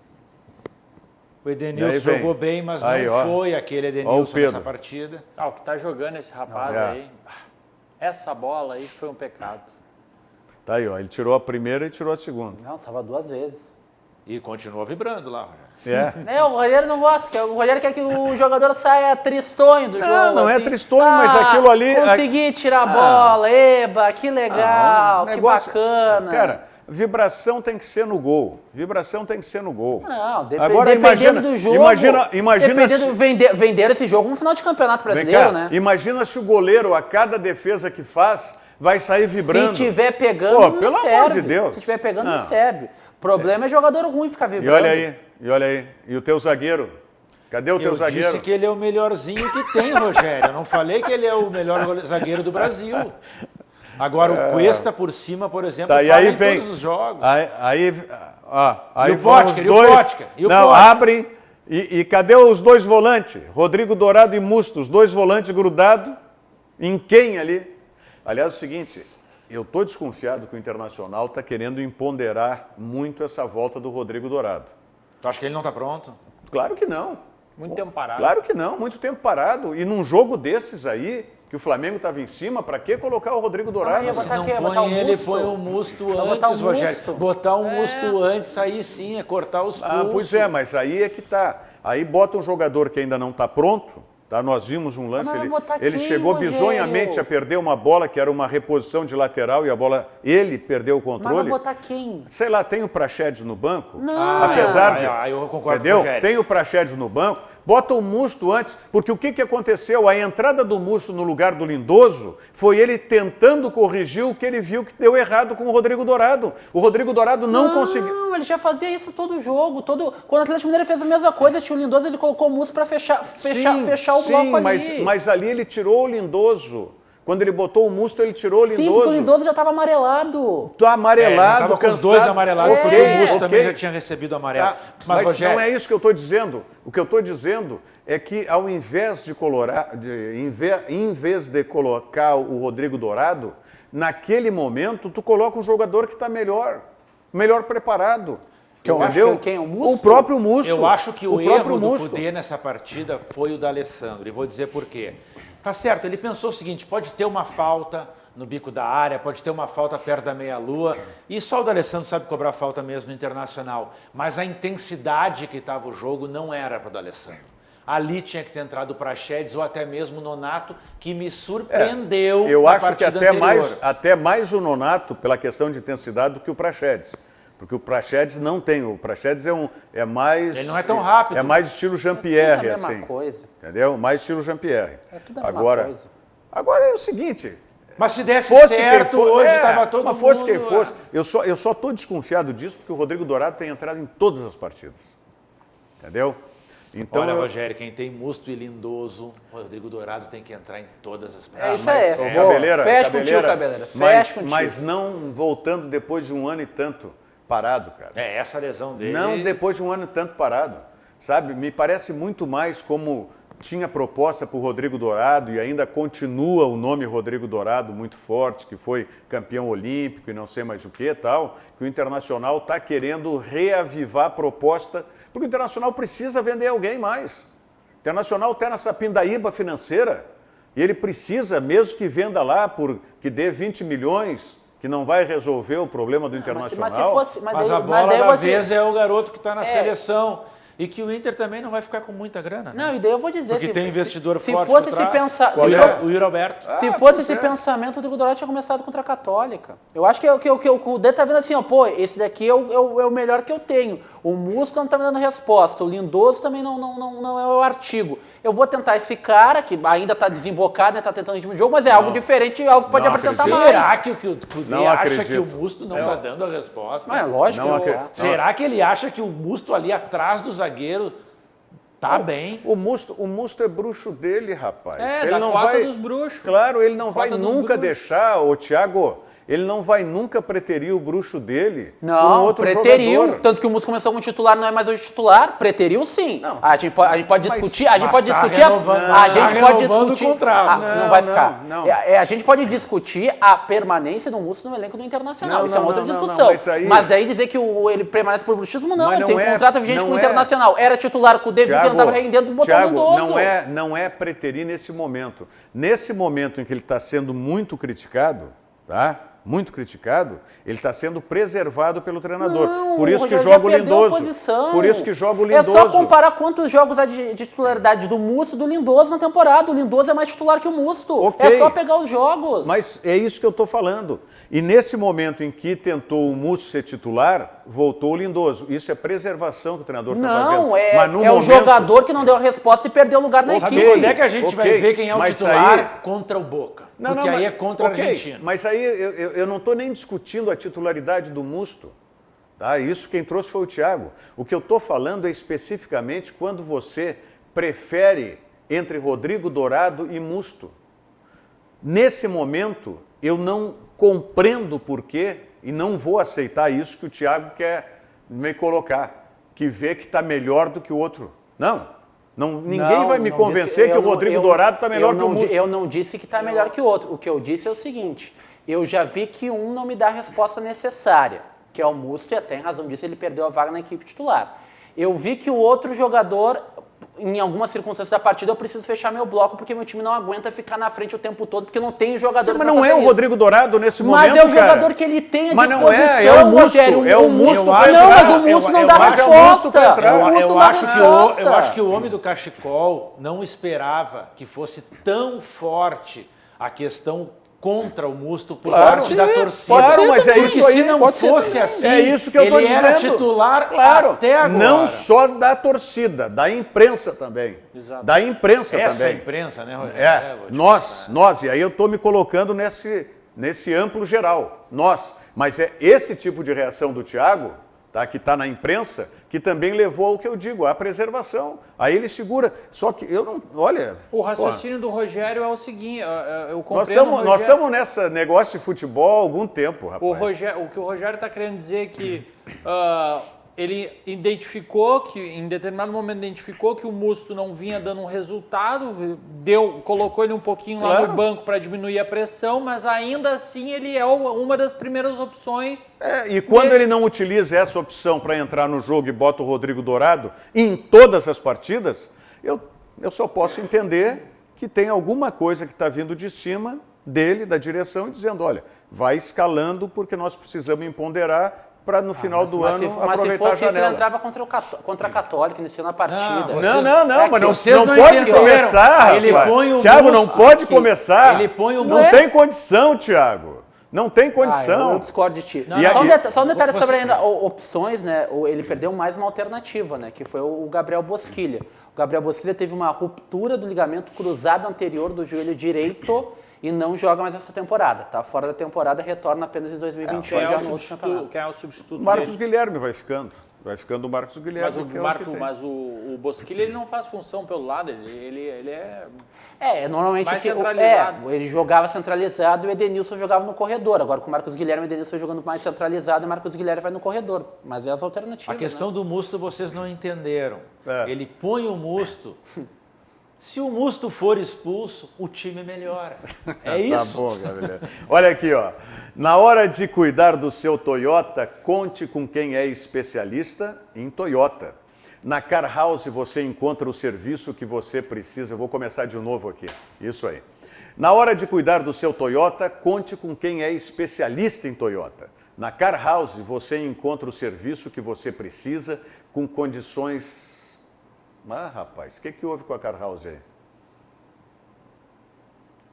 Speaker 5: O Edenilson jogou bem, mas
Speaker 2: aí,
Speaker 5: não foi aquele Edenilson nessa partida.
Speaker 4: O que tá jogando esse rapaz aí, essa bola aí foi um pecado.
Speaker 2: Tá aí, ó. Ele tirou a primeira e tirou a segunda.
Speaker 3: Não, salva duas vezes.
Speaker 5: E continuou vibrando lá, Rogério.
Speaker 2: É.
Speaker 3: O Rogério não gosta. O Rogério quer que o jogador saia tristonho do jogo.
Speaker 2: Não é
Speaker 3: assim.
Speaker 2: tristonho, mas aquilo ali...
Speaker 3: Consegui tirar a bola, eba, que legal, que bacana.
Speaker 2: Cara, vibração tem que ser no gol. Vibração tem que ser no gol.
Speaker 3: Não,
Speaker 2: Agora,
Speaker 3: dependendo do jogo. Venderam esse jogo no final de campeonato brasileiro, né?
Speaker 2: Imagina se o goleiro, a cada defesa que faz, vai sair vibrando.
Speaker 3: Se tiver pegando,
Speaker 2: Pô,
Speaker 3: não
Speaker 2: pelo
Speaker 3: serve.
Speaker 2: amor de Deus.
Speaker 3: Se tiver pegando, não serve. O problema é jogador ruim ficar
Speaker 2: E
Speaker 3: vibrando.
Speaker 2: olha aí. E o teu zagueiro? Cadê o teu zagueiro?
Speaker 5: Eu disse que ele é o melhorzinho que tem, Rogério. Eu não falei que ele é o melhor zagueiro do Brasil. Agora, o Cuesta por cima, por exemplo,
Speaker 2: Tá, e
Speaker 5: fala
Speaker 2: aí
Speaker 5: em
Speaker 2: vem,
Speaker 5: todos os jogos.
Speaker 2: Aí
Speaker 5: E o
Speaker 2: vão
Speaker 5: Potker,
Speaker 2: os
Speaker 5: e o
Speaker 2: dois,
Speaker 5: Potker, e o
Speaker 2: não,
Speaker 5: Potker.
Speaker 2: abrem, e cadê os dois volantes? Rodrigo Dourado e Musto, os dois volantes grudados, em quem ali? Aliás, é o seguinte, eu estou desconfiado que o Internacional está querendo empoderar muito essa volta do Rodrigo Dourado.
Speaker 5: Tu acha que ele não está pronto?
Speaker 2: Claro que não.
Speaker 4: Muito tempo parado.
Speaker 2: Claro que não, muito tempo parado. E num jogo desses aí, que o Flamengo estava em cima, para que colocar o Rodrigo Dourado?
Speaker 3: ia botar
Speaker 5: Não
Speaker 3: quem?
Speaker 5: põe
Speaker 3: Botar o
Speaker 5: ele,
Speaker 3: Musto?
Speaker 5: põe o Musto
Speaker 3: Vai
Speaker 5: antes,
Speaker 3: botar o
Speaker 5: Rogério.
Speaker 3: Musto?
Speaker 5: Botar o Musto antes, aí sim, é cortar os pulsos.
Speaker 2: Pois é, mas aí é que tá. Aí bota um jogador que ainda não está pronto. Tá? Nós vimos um lance,
Speaker 3: Mas vai botar
Speaker 2: ele
Speaker 3: quem,
Speaker 2: chegou
Speaker 3: Rogério?
Speaker 2: bizonhamente a perder uma bola que era uma reposição de lateral e a bola, ele perdeu o
Speaker 3: Mas vai
Speaker 2: controle.
Speaker 3: botar quem?
Speaker 2: Sei lá, tem o Praxedes no banco?
Speaker 3: Não.
Speaker 2: Apesar de...
Speaker 5: eu concordo com o
Speaker 2: Entendeu?
Speaker 5: Rogério.
Speaker 2: Tem o Praxedes no banco, bota o Musto antes, porque o que aconteceu? A entrada do Musto no lugar do Lindoso foi ele tentando corrigir o que ele viu que deu errado com o Rodrigo Dourado. O Rodrigo Dourado não conseguiu...
Speaker 3: Não, ele já fazia isso todo jogo. Quando o Atlético Mineiro fez a mesma coisa, tinha o Lindoso, ele colocou o Musto para fechar o bloco ali.
Speaker 2: Mas ali ele tirou o Lindoso. Quando ele botou o Musto, ele tirou o Lindoso.
Speaker 3: Sim, porque o Lindoso já estava amarelado.
Speaker 2: Tá amarelado,
Speaker 5: tava com
Speaker 2: cansado.
Speaker 5: os dois amarelados, porque o Musto também já
Speaker 2: ok.
Speaker 5: tinha recebido amarelo.
Speaker 2: Tá,
Speaker 5: Mas,
Speaker 2: mas
Speaker 5: Rogério,
Speaker 2: não é isso que eu estou dizendo. O que eu estou dizendo é que ao invés em vez de colocar o Rodrigo Dourado, naquele momento tu coloca um jogador que está melhor preparado.
Speaker 3: Eu
Speaker 2: Entendeu?
Speaker 3: acho que quem? O Musto?
Speaker 2: O próprio Musto.
Speaker 5: eu acho que o
Speaker 2: próprio
Speaker 5: erro do
Speaker 2: Musto.
Speaker 5: Cudê nessa partida foi o da Alessandro. E vou dizer por quê. Tá certo, ele pensou o seguinte, pode ter uma falta no bico da área, pode ter uma falta perto da meia-lua, e só o D'Alessandro sabe cobrar falta mesmo no Internacional. Mas a intensidade que estava o jogo não era para o D'Alessandro. Ali tinha que ter entrado o Praxedes ou até mesmo o Nonato, que me surpreendeu
Speaker 2: Eu
Speaker 5: na
Speaker 2: acho que
Speaker 5: partida anterior.
Speaker 2: até mais o Nonato, pela questão de intensidade, do que o Praxedes. Porque o Praxedes não tem. O Praxedes é mais...
Speaker 5: Ele não é tão rápido.
Speaker 2: É mais estilo Jean-Pierre,
Speaker 3: É tudo a mesma
Speaker 2: assim.
Speaker 3: coisa.
Speaker 2: Entendeu? Mais estilo Jean-Pierre.
Speaker 3: É tudo a mesma coisa.
Speaker 2: Agora é o seguinte,
Speaker 5: Mas se desse
Speaker 2: fosse
Speaker 5: certo,
Speaker 2: quem for,
Speaker 5: hoje estava todo
Speaker 2: mas fosse
Speaker 5: mundo...
Speaker 2: quem fosse. Eu só estou desconfiado disso porque o Rodrigo Dourado tem entrado em todas as partidas. Entendeu? Então,
Speaker 5: Olha, Rogério, quem tem Musto e Lindoso, o Rodrigo Dourado tem que entrar em todas as partidas.
Speaker 3: É isso aí.
Speaker 2: Ô, Cabeleira,
Speaker 3: Fecha contigo, Cabeleira. Fecha contigo.
Speaker 2: Mas não voltando depois de um ano e tanto parado, cara.
Speaker 5: É, essa lesão dele...
Speaker 2: Não depois de um ano e tanto parado. Sabe? Me parece muito mais como tinha proposta para o Rodrigo Dourado e ainda continua o nome Rodrigo Dourado muito forte, que foi campeão olímpico e não sei mais o que e tal, que o Internacional está querendo reavivar a proposta, porque o Internacional precisa vender alguém mais. O Internacional está nessa pindaíba financeira e ele precisa, mesmo que venda lá, que dê 20 milhões, que não vai resolver o problema do Internacional.
Speaker 5: Mas a bola da vez é o garoto que está na seleção. E que o Inter também não vai ficar com muita grana, né?
Speaker 3: Não, e daí eu vou dizer...
Speaker 5: Porque tem investidor forte
Speaker 3: se fosse
Speaker 5: por trás.
Speaker 3: esse pensar,
Speaker 5: O Yuri Alberto.
Speaker 3: Se fosse esse pensamento, o Rodrigo Dourado tinha começado contra a Católica. Eu acho que o Dê tá vendo assim, ó, pô, esse daqui é o melhor que eu tenho. O Musto não tá me dando resposta. O Lindoso também não é o artigo. Eu vou tentar esse cara, que ainda tá desembocado, né, tá tentando ritmo de jogo, mas é algo diferente, algo que pode apresentar mais.
Speaker 5: Será que o Dê acha que o Musto não tá dando a resposta?
Speaker 3: Não, é lógico.
Speaker 5: Será que ele acha que o Musto ali atrás do zagueiro tá bem?
Speaker 2: O Musto é bruxo dele, rapaz.
Speaker 4: É,
Speaker 2: ele
Speaker 4: da
Speaker 2: não
Speaker 4: cota
Speaker 2: vai,
Speaker 4: dos bruxos.
Speaker 2: Claro, ele não vai
Speaker 4: Cota dos
Speaker 2: nunca
Speaker 4: bruxos.
Speaker 2: deixar, ô Thiago, ele não vai nunca preterir o bruxo dele por um
Speaker 3: Não,
Speaker 2: outro
Speaker 3: preteriu.
Speaker 2: jogador.
Speaker 3: Tanto que o Musto começou como titular, não é mais hoje titular. Preteriu sim.
Speaker 2: Não.
Speaker 3: A gente pode discutir, a gente pode
Speaker 5: tá
Speaker 3: discutir.
Speaker 5: renovando o contrato.
Speaker 3: Não vai ficar.
Speaker 2: não.
Speaker 3: A gente pode discutir a permanência do Musto no elenco do Internacional.
Speaker 2: Não,
Speaker 3: Isso é uma
Speaker 2: não,
Speaker 3: outra
Speaker 2: não,
Speaker 3: discussão.
Speaker 2: não,
Speaker 3: Mas daí dizer que ele permanece por bruxismo, não.
Speaker 2: Mas
Speaker 3: Ele
Speaker 2: não
Speaker 3: tem um
Speaker 2: é-
Speaker 3: contrato vigente
Speaker 2: não
Speaker 3: com o
Speaker 2: é-
Speaker 3: Internacional. Era titular com o David, que não estava rendendo, botou o
Speaker 2: Thiago,
Speaker 3: Lindoso.
Speaker 2: não é preterir nesse momento. Nesse momento em que ele está sendo muito criticado, tá? Muito criticado, ele está sendo preservado pelo treinador.
Speaker 3: Não,
Speaker 2: Por isso que
Speaker 3: Rogério
Speaker 2: joga o
Speaker 3: já perdeu a
Speaker 2: Lindoso.
Speaker 3: posição.
Speaker 2: Por isso que joga o
Speaker 3: É
Speaker 2: Lindoso.
Speaker 3: só comparar quantos jogos há de titularidade do Musto e do Lindoso na temporada. O Lindoso é mais titular que o Musto.
Speaker 2: Ok.
Speaker 3: É só pegar os jogos.
Speaker 2: Mas é isso que eu estou falando. E nesse momento em que tentou o Musto ser titular, voltou o Lindoso. Isso é preservação que o treinador está fazendo.
Speaker 3: Não, é
Speaker 2: Mas no
Speaker 3: o
Speaker 2: momento...
Speaker 3: jogador que não deu a resposta e perdeu o lugar na
Speaker 5: Sabe
Speaker 3: equipe.
Speaker 5: quando é que a gente vai ver quem é o
Speaker 2: mas
Speaker 5: titular
Speaker 2: aí-
Speaker 5: contra o Boca?
Speaker 2: Não,
Speaker 5: Porque
Speaker 2: não,
Speaker 5: aí
Speaker 2: mas-
Speaker 5: é contra a
Speaker 2: ok,
Speaker 5: Argentina.
Speaker 2: Mas aí eu não estou nem discutindo a titularidade do Musto. Tá? Isso quem trouxe foi o Thiago. O que eu estou falando é especificamente quando você prefere entre Rodrigo Dourado e Musto. Nesse momento, eu não compreendo por quê e não vou aceitar isso que o Thiago quer me colocar, que vê que está melhor do que o outro. Ninguém vai me convencer que o Rodrigo Dourado está melhor que o Musto.
Speaker 3: Eu não disse que está melhor que o outro. O que eu disse é o seguinte, eu já vi que um não me dá a resposta necessária, que é o Musto, e até em razão disso ele perdeu a vaga na equipe titular. Eu vi que o outro jogador, em algumas circunstâncias da partida, eu preciso fechar meu bloco, porque meu time não aguenta ficar na frente o tempo todo, porque não tem jogador
Speaker 2: Mas
Speaker 3: pra
Speaker 2: não
Speaker 3: fazer
Speaker 2: é o
Speaker 3: isso.
Speaker 2: Rodrigo Dourado nesse momento,
Speaker 3: Mas é o
Speaker 2: cara.
Speaker 3: jogador que ele tem à
Speaker 2: Mas
Speaker 3: disposição,
Speaker 2: não é o Musto,
Speaker 3: Rogério.
Speaker 2: é o Musto pra
Speaker 3: Não,
Speaker 2: entrar.
Speaker 3: mas o Musto não dá
Speaker 2: mas é o Musto pra
Speaker 3: resposta.
Speaker 2: entrar.
Speaker 3: O Musto
Speaker 5: Eu
Speaker 3: não dá
Speaker 5: acho
Speaker 3: resposta.
Speaker 5: que o homem do cachecol não esperava que fosse tão forte a questão contra o Musto por
Speaker 2: Claro,
Speaker 5: parte da
Speaker 2: sim,
Speaker 5: torcida.
Speaker 2: claro, mas é
Speaker 5: Porque
Speaker 2: isso aí,
Speaker 5: se não
Speaker 2: pode ser
Speaker 5: fosse
Speaker 2: também.
Speaker 5: assim,
Speaker 2: É isso que eu tô
Speaker 5: ele era
Speaker 2: dizendo.
Speaker 5: titular
Speaker 2: Claro,
Speaker 5: até agora.
Speaker 2: não só da torcida, da imprensa também.
Speaker 4: Exato.
Speaker 2: Da imprensa
Speaker 5: Essa
Speaker 2: também.
Speaker 5: imprensa, né, Rogério?
Speaker 2: É, nós, e aí eu estou me colocando nesse amplo geral, nós. Mas é esse tipo de reação do Thiago, tá, que está na imprensa, que também levou ao que eu digo, à preservação. Aí ele segura, só que eu não, olha...
Speaker 4: O raciocínio do Rogério é o seguinte, eu
Speaker 2: Nós
Speaker 4: compreendo o
Speaker 2: estamos
Speaker 4: Rogério.
Speaker 2: nesse negócio de futebol há algum tempo, rapaz.
Speaker 4: O que o Rogério está querendo dizer é que ele identificou que, em determinado momento, identificou que o Musto não vinha dando um resultado, colocou ele um pouquinho lá
Speaker 2: Claro.
Speaker 4: no banco para diminuir a pressão, mas ainda assim ele é uma das primeiras opções.
Speaker 2: E quando ele não utiliza essa opção para entrar no jogo e bota o Rodrigo Dourado em todas as partidas, eu só posso entender que tem alguma coisa que está vindo de cima dele, da direção, e dizendo, olha, vai escalando porque nós precisamos empoderar para no final do ano
Speaker 3: Mas se
Speaker 2: aproveitar
Speaker 3: fosse
Speaker 2: a
Speaker 3: isso, ele
Speaker 2: janela.
Speaker 3: entrava contra a Católica, iniciando a partida.
Speaker 2: Não, mas não,
Speaker 5: vocês
Speaker 2: não
Speaker 5: não
Speaker 2: pode
Speaker 5: entenderam.
Speaker 2: começar,
Speaker 5: Ele
Speaker 2: rapaz.
Speaker 5: põe o
Speaker 2: Thiago, não
Speaker 5: Musto
Speaker 2: pode
Speaker 5: aqui.
Speaker 2: começar.
Speaker 5: Ele põe o
Speaker 2: Não
Speaker 5: Musto-
Speaker 2: tem condição, Thiago. Não tem condição.
Speaker 3: Eu discordo de ti.
Speaker 2: Não,
Speaker 3: Só um detalhe
Speaker 5: você-
Speaker 3: sobre ainda opções, né? Ele perdeu mais uma alternativa, né? Que foi o Gabriel Bosquilha. O Gabriel Bosquilha teve uma ruptura do ligamento cruzado anterior do joelho direito e não joga mais essa temporada. Tá fora da temporada, retorna apenas em 2021.
Speaker 4: Quem é
Speaker 3: já
Speaker 4: o
Speaker 3: no outro campeonato.
Speaker 4: Quem é o substituto
Speaker 2: Marcos
Speaker 4: dele?
Speaker 2: Guilherme vai ficando. Vai ficando o Marcos Guilherme.
Speaker 4: Mas o Bosquilha, ele não faz função pelo lado, ele é...
Speaker 3: Normalmente
Speaker 4: mais centralizado.
Speaker 3: ele jogava centralizado e o Edenilson jogava no corredor. Agora com o Marcos Guilherme, o Edenilson jogando mais centralizado e o Marcos Guilherme vai no corredor. Mas é as alternativas.
Speaker 5: A questão do Musto vocês não entenderam. Ele põe o Musto. Se o Musto for expulso, o time melhora. É isso.
Speaker 2: Tá bom, Gabriel. Olha aqui, ó. Na hora de cuidar do seu Toyota, conte com quem é especialista em Toyota. Na Car House você encontra o serviço que você precisa. Eu vou começar de novo aqui. Isso aí. Na hora de cuidar do seu Toyota, conte com quem é especialista em Toyota. Na Car House você encontra o serviço que você precisa com condições... Ah, rapaz, o que houve com a Car House aí?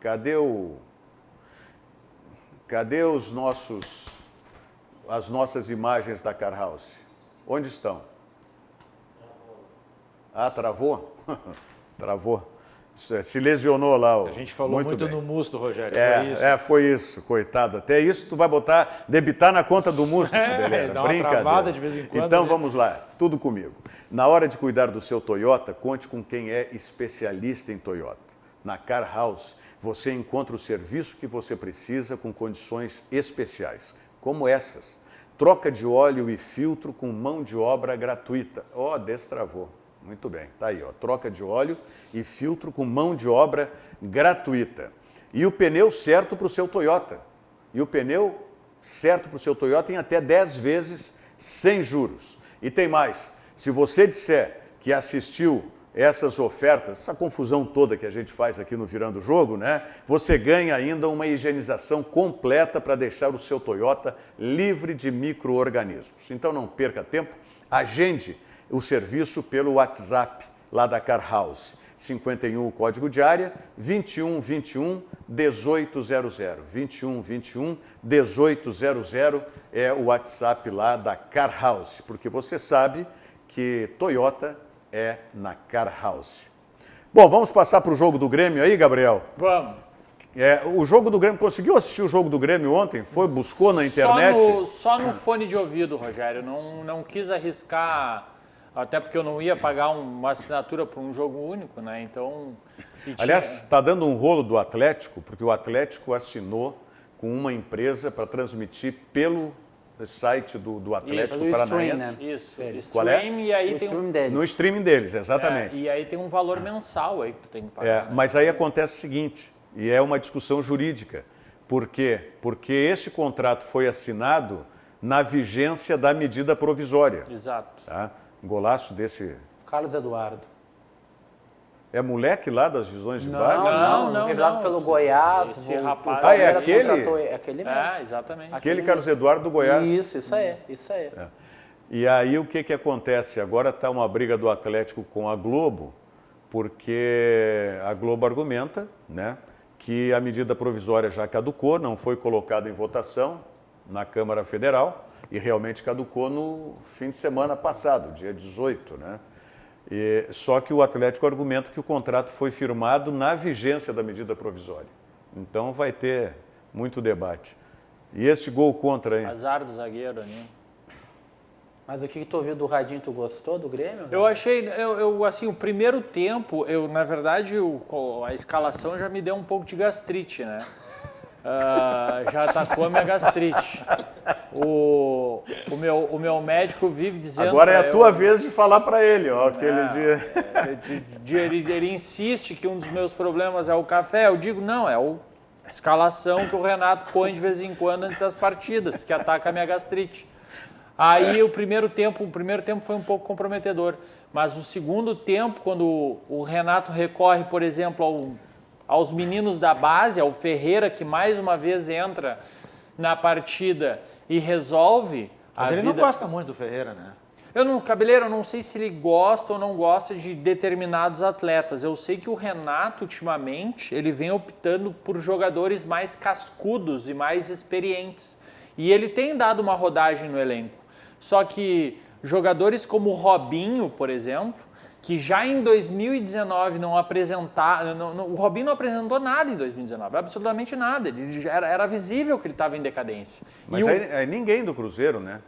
Speaker 2: Cadê as nossas imagens da Car House? Onde estão? Ah, travou? Travou. Se lesionou lá.
Speaker 5: A gente falou muito
Speaker 2: bem.
Speaker 5: no Musto, Rogério.
Speaker 2: Foi isso, coitado. Até isso tu vai debitar na conta do Musto, Cabeleira.
Speaker 5: Dá uma
Speaker 2: Brincadeira.
Speaker 5: travada de vez em quando,
Speaker 2: Então
Speaker 5: né?
Speaker 2: vamos lá, tudo comigo. Na hora de cuidar do seu Toyota, conte com quem é especialista em Toyota. Na Car House, você encontra o serviço que você precisa com condições especiais, como essas. Troca de óleo e filtro com mão de obra gratuita. Destravou. Muito bem, tá aí, ó. Troca de óleo e filtro com mão de obra gratuita. E o pneu certo para o seu Toyota. E o pneu certo para o seu Toyota em até 10 vezes sem juros. E tem mais, se você disser que assistiu essas ofertas, essa confusão toda que a gente faz aqui no Virando o Jogo, né? Você ganha ainda uma higienização completa para deixar o seu Toyota livre de micro-organismos. Então não perca tempo, agende o serviço pelo WhatsApp lá da Car House. 51 o código de área, 2121 1800. 2121 1800 é o WhatsApp lá da Car House, porque você sabe que Toyota é na Car House. Bom, vamos passar para o jogo do Grêmio aí, Gabriel?
Speaker 4: Vamos.
Speaker 2: O jogo do Grêmio, conseguiu assistir o jogo do Grêmio ontem? Buscou na internet?
Speaker 4: Só no fone de ouvido, Rogério. Não quis arriscar, até porque eu não ia pagar uma assinatura para um jogo único, né? Então...
Speaker 2: Aliás, está dando um rolo do Atlético, porque o Atlético assinou com uma empresa para transmitir pelo site do Atlético Paranaense.
Speaker 4: Isso.
Speaker 2: Qual é?
Speaker 4: E aí tem
Speaker 2: no streaming deles, exatamente.
Speaker 4: E aí tem um valor mensal aí que tu tem que pagar.
Speaker 2: Mas aí acontece o seguinte, e é uma discussão jurídica. Por quê? Porque esse contrato foi assinado na vigência da medida provisória.
Speaker 4: Exato.
Speaker 2: Tá? Um golaço desse...
Speaker 3: Carlos Eduardo.
Speaker 2: É moleque lá das visões de base?
Speaker 4: Não.
Speaker 3: Revelado pelo Goiás.
Speaker 4: Esse rapaz...
Speaker 2: é aquele?
Speaker 3: É aquele mesmo.
Speaker 4: Exatamente.
Speaker 2: Aquele Carlos Eduardo do Goiás.
Speaker 3: Isso aí.
Speaker 2: E aí o que acontece? Agora está uma briga do Atlético com a Globo, porque a Globo argumenta, né, que a medida provisória já caducou, não foi colocada em votação na Câmara Federal e realmente caducou no fim de semana passado, dia 18, né? Só que o Atlético argumenta que o contrato foi firmado na vigência da medida provisória. Então vai ter muito debate. E esse gol contra, hein?
Speaker 4: Azar do zagueiro ali.
Speaker 3: Mas o que tu ouviu do Radinho, tu gostou do Grêmio?
Speaker 4: Eu achei, assim, o primeiro tempo, na verdade, a escalação já me deu um pouco de gastrite, né? Já atacou a minha gastrite. O meu médico vive dizendo...
Speaker 2: Agora é a tua vez de falar para ele, ó, aquele dia...
Speaker 4: Ele insiste que um dos meus problemas é o café. Eu digo, não, é a escalação que o Renato põe de vez em quando antes das partidas, que ataca a minha gastrite. Aí o primeiro tempo foi um pouco comprometedor. Mas o segundo tempo, quando o Renato recorre, por exemplo, aos meninos da base, ao Ferreira, que mais uma vez entra na partida e resolve.
Speaker 5: Mas ele não gosta muito do Ferreira, né?
Speaker 4: Cabeleiro, eu não sei se ele gosta ou não gosta de determinados atletas. Eu sei que o Renato, ultimamente, ele vem optando por jogadores mais cascudos e mais experientes. E ele tem dado uma rodagem no elenco. Só que jogadores como o Robinho, por exemplo, que já em 2019 não apresentar, o Robinho não apresentou nada em 2019, absolutamente nada. Ele já era visível que ele estava em decadência.
Speaker 2: Mas aí ninguém do Cruzeiro, né?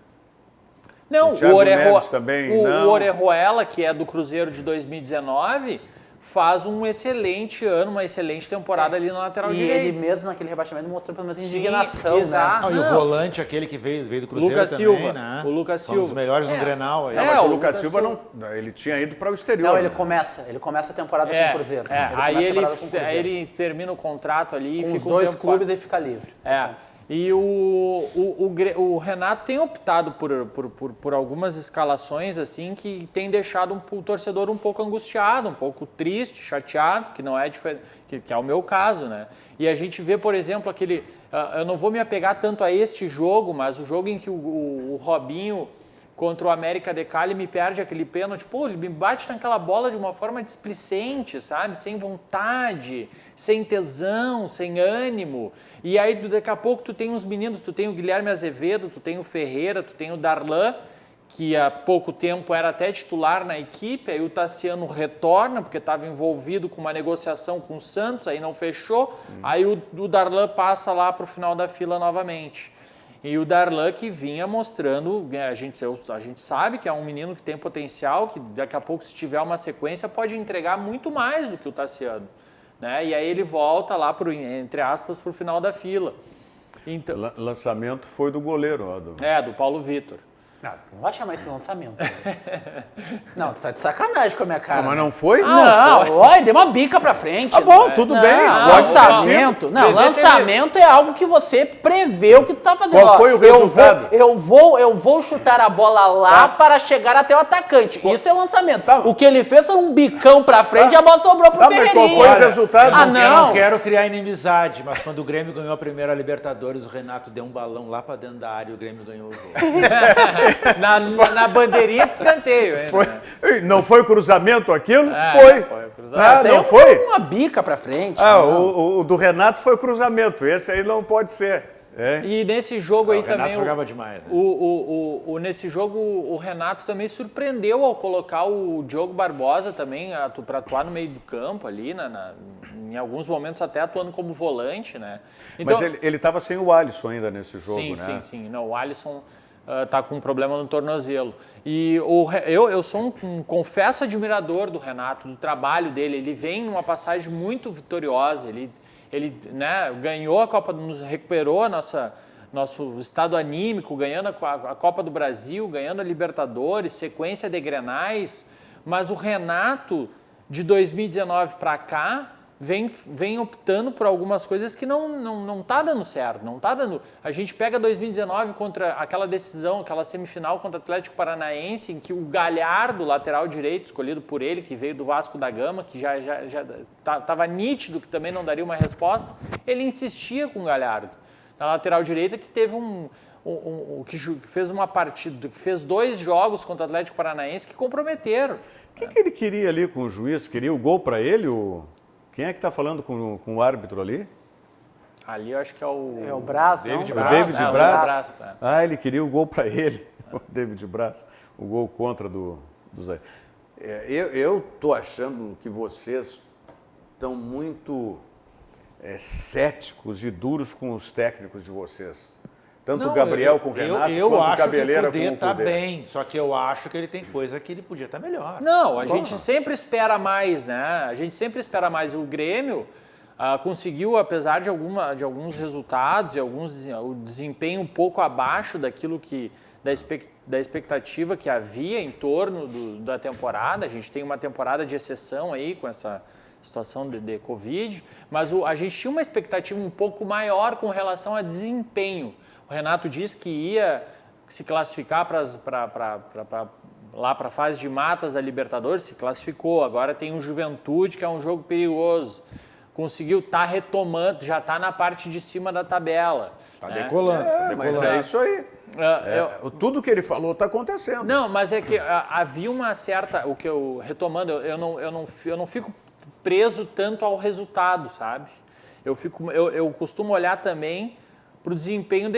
Speaker 4: Não,
Speaker 2: o
Speaker 4: Orejuela, que é do Cruzeiro de 2019, faz um excelente ano, uma excelente temporada ali na lateral direita.
Speaker 3: E ele mesmo naquele rebaixamento mostrou pelo menos indignação,
Speaker 4: exato.
Speaker 3: né?
Speaker 5: E o volante, aquele que veio do Cruzeiro
Speaker 4: Lucas
Speaker 5: também,
Speaker 4: Silva,
Speaker 5: né?
Speaker 4: o Lucas
Speaker 5: Foi um dos
Speaker 4: Silva.
Speaker 5: melhores no Grenal. Aí.
Speaker 2: Mas o
Speaker 4: o
Speaker 2: Lucas
Speaker 4: Lucas
Speaker 2: Silva não, ele tinha ido para o exterior.
Speaker 3: Não, ele
Speaker 2: né?
Speaker 3: começa a temporada com o Cruzeiro.
Speaker 4: Aí ele termina o contrato ali
Speaker 3: com
Speaker 4: e
Speaker 3: os
Speaker 4: fica
Speaker 3: dois
Speaker 4: tempo
Speaker 3: clubes e fica livre.
Speaker 4: E o Renato tem optado por algumas escalações assim que tem deixado o torcedor um pouco angustiado, um pouco triste, chateado, que não é diferente, que é o meu caso, né? E a gente vê, por exemplo, eu não vou me apegar tanto a este jogo, mas o jogo em que o Robinho contra o América de Cali me perde aquele pênalti, ele me bate naquela bola de uma forma displicente, sabe? Sem vontade, sem tesão, sem ânimo. E aí, daqui a pouco, tu tem uns meninos, tu tem o Guilherme Azevedo, tu tem o Ferreira, tu tem o Darlan, que há pouco tempo era até titular na equipe, aí o Tassiano retorna, porque estava envolvido com uma negociação com o Santos, aí não fechou, aí o Darlan passa lá para o final da fila novamente. E o Darlan que vinha mostrando, a gente sabe que é um menino que tem potencial, que daqui a pouco, se tiver uma sequência, pode entregar muito mais do que o Tassiano. Né? E aí ele volta lá, entre aspas, para o final da fila. Então,
Speaker 2: Lançamento foi do goleiro.
Speaker 4: do Paulo Vitor.
Speaker 3: Não vai chamar isso de lançamento. Não, você tá de sacanagem com a minha cara.
Speaker 2: Mas não foi?
Speaker 3: Olha, deu uma bica pra frente.
Speaker 2: Tá bom, tudo bem.
Speaker 3: Lançamento. Não, lançamento é algo que você prevê o que tu tá fazendo.
Speaker 2: Qual foi o resultado?
Speaker 3: Eu vou chutar a bola lá para chegar até o atacante. Isso é lançamento. O que ele fez foi um bicão pra frente e a bola sobrou pro Ferreirinha.
Speaker 2: Mas qual foi o resultado?
Speaker 5: Eu não quero criar inimizade, mas quando o Grêmio ganhou a primeira Libertadores, o Renato deu um balão lá pra dentro da área e o Grêmio ganhou o jogo.
Speaker 4: Na bandeirinha de escanteio.
Speaker 2: Não foi cruzamento aquilo?
Speaker 4: Foi
Speaker 2: Ah,
Speaker 4: cruzamento.
Speaker 2: não foi?
Speaker 3: Uma bica pra frente.
Speaker 2: O do Renato foi cruzamento. Esse aí não pode ser.
Speaker 4: E nesse jogo aí também... O
Speaker 5: Renato jogava demais. Né?
Speaker 4: Nesse jogo, o Renato também surpreendeu ao colocar o Diogo Barbosa também para atuar no meio do campo ali, em alguns momentos até atuando como volante, né? Então,
Speaker 2: mas ele estava sem o Alisson ainda nesse jogo, né?
Speaker 4: Sim. Não, o Alisson está com um problema no tornozelo. E eu sou um confesso admirador do Renato, do trabalho dele. Ele vem numa passagem muito vitoriosa. Ele ganhou a Copa, recuperou nosso estado anímico, ganhando a Copa do Brasil, ganhando a Libertadores, sequência de Grenais. Mas o Renato, de 2019 para cá, vem optando por algumas coisas que não tá dando certo, não tá dando... A gente pega 2019 contra aquela decisão, aquela semifinal contra o Atlético Paranaense, em que o Galhardo, lateral direito, escolhido por ele, que veio do Vasco da Gama, que já estava nítido que também não daria uma resposta, ele insistia com o Galhardo. Na lateral direita, que teve que fez uma partida, que fez 2 jogos contra o Atlético Paranaense que comprometeram.
Speaker 2: O que ele queria ali com o juiz? Queria o gol para ele? Quem é que está falando com o árbitro ali?
Speaker 4: Ali eu acho que é o
Speaker 3: Braz,
Speaker 2: David
Speaker 3: não?
Speaker 2: Braz.
Speaker 4: O Braz.
Speaker 2: Ele queria o gol para ele, o David Braz, o gol contra do Zé. Eu estou achando que vocês estão muito céticos e duros com os técnicos de vocês. Tanto o Gabriel com o Renato, quanto o Cabeleira com o Cudê.
Speaker 5: Eu acho que o Cudê tá bem, só que eu acho que ele tem coisa que ele podia estar melhor.
Speaker 4: Não, a gente sempre espera mais, né? A gente sempre espera mais. O Grêmio conseguiu, apesar de alguns resultados e o desempenho um pouco abaixo daquilo da expectativa que havia em torno da temporada. A gente tem uma temporada de exceção aí com essa situação de Covid, mas a gente tinha uma expectativa um pouco maior com relação a desempenho. O Renato disse que ia se classificar lá para a fase de matas da Libertadores, se classificou. Agora tem o Juventude, que é um jogo perigoso. Conseguiu estar retomando, já está na parte de cima da tabela.
Speaker 5: Está decolando.
Speaker 2: Mas é isso aí. Tudo que ele falou está acontecendo.
Speaker 4: Não, mas é que havia uma certa... O que eu retomando, eu não fico preso tanto ao resultado, sabe? Eu costumo olhar também para o desempenho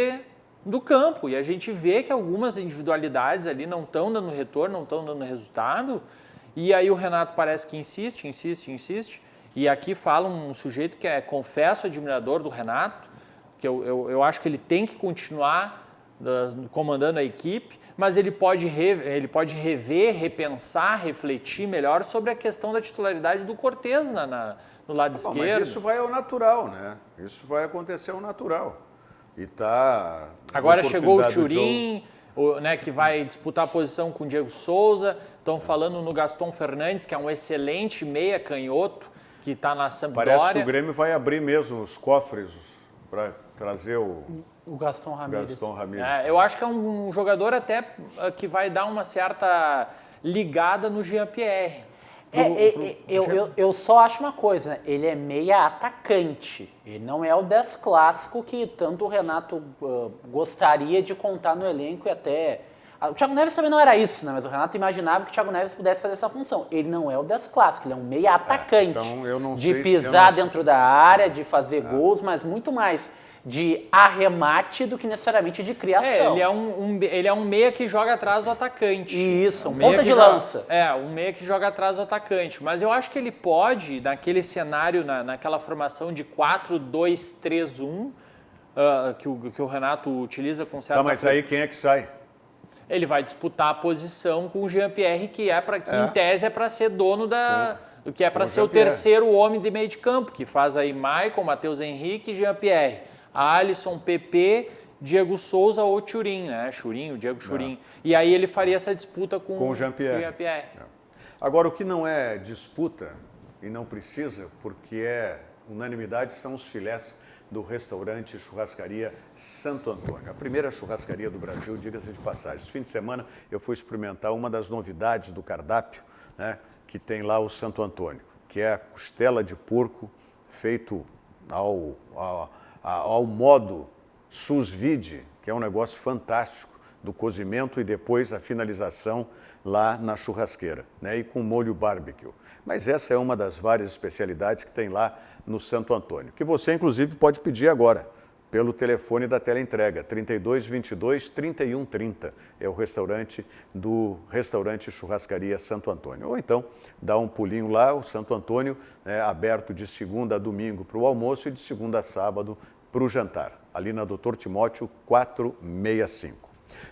Speaker 4: do campo. E a gente vê que algumas individualidades ali não estão dando retorno, não estão dando resultado. E aí o Renato parece que insiste. E aqui fala um sujeito que confesso, admirador do Renato, que eu acho que ele tem que continuar comandando a equipe, mas ele pode rever, repensar, refletir melhor sobre a questão da titularidade do Cortez no lado esquerdo.
Speaker 2: Mas isso vai ao natural, né? Isso vai acontecer ao natural. E tá...
Speaker 4: Agora chegou o Thurin, né, que vai disputar a posição com o Diego Souza. Estão falando no Gaston Fernandes, que é um excelente meia canhoto, que está na Sampdoria.
Speaker 2: Parece que o Grêmio vai abrir mesmo os cofres para trazer o
Speaker 3: Gaston Ramírez.
Speaker 4: Eu acho que é um jogador até que vai dar uma certa ligada no Jean-Pierre.
Speaker 3: Eu só acho uma coisa, né? Ele é meia atacante. Ele não é o 10 clássico que tanto o Renato gostaria de contar no elenco e até... O Thiago Neves também não era isso, né? Mas o Renato imaginava que o Thiago Neves pudesse fazer essa função. Ele não é o 10 clássico, ele é um meia atacante.
Speaker 2: Então eu não
Speaker 3: de
Speaker 2: sei
Speaker 3: pisar dentro da área, de fazer gols, mas muito mais de arremate do que necessariamente de criação.
Speaker 4: Ele é um meia que joga atrás do atacante.
Speaker 3: Isso, ponta de lança.
Speaker 4: Um meia que joga atrás do atacante. Mas eu acho que ele pode, naquele cenário, naquela formação de 4-2-3-1, que o Renato utiliza com certa...
Speaker 2: Tá, mas aí quem é que sai?
Speaker 4: Ele vai disputar a posição com o Jean-Pierre, que em tese é para ser dono que é para ser o terceiro homem de meio de campo, que faz aí Maicon, Matheus Henrique e Jean-Pierre. Alisson, PP, Diego Souza ou Thurin, né? O Diego Thurin. E aí ele faria essa disputa com o Jean-Pierre.
Speaker 2: Agora, o que não é disputa, e não precisa, porque é unanimidade, são os filés do restaurante Churrascaria Santo Antônio. A primeira churrascaria do Brasil, diga-se de passagem. Esse fim de semana eu fui experimentar uma das novidades do cardápio, né, que tem lá o Santo Antônio, que é a costela de porco feito ao modo sous vide, que é um negócio fantástico, do cozimento e depois a finalização lá na churrasqueira, né, e com molho barbecue. Mas essa é uma das várias especialidades que tem lá no Santo Antônio, que você inclusive pode pedir agora, pelo telefone da teleentrega, 3222-3130, é o restaurante do Restaurante Churrascaria Santo Antônio. Ou então, dá um pulinho lá, o Santo Antônio é aberto de segunda a domingo para o almoço e de segunda a sábado para o jantar, ali na Doutor Timóteo 465.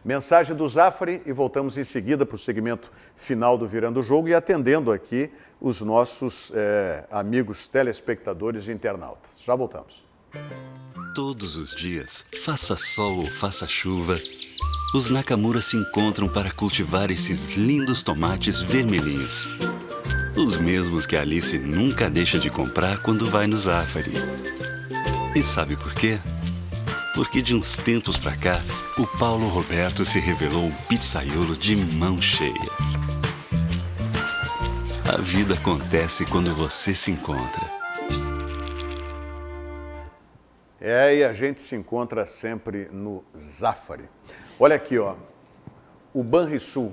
Speaker 2: Mensagem do Zafari e voltamos em seguida para o segmento final do Virando o Jogo e atendendo aqui os nossos amigos telespectadores e internautas. Já voltamos.
Speaker 7: Todos os dias, faça sol ou faça chuva, os Nakamura se encontram para cultivar esses lindos tomates vermelhinhos. Os mesmos que a Alice nunca deixa de comprar quando vai no Zafari. E sabe por quê? Porque de uns tempos pra cá, o Paulo Roberto se revelou um pizzaiolo de mão cheia. A vida acontece quando você se encontra.
Speaker 2: E a gente se encontra sempre no Zafari. Olha aqui, ó, o Banrisul.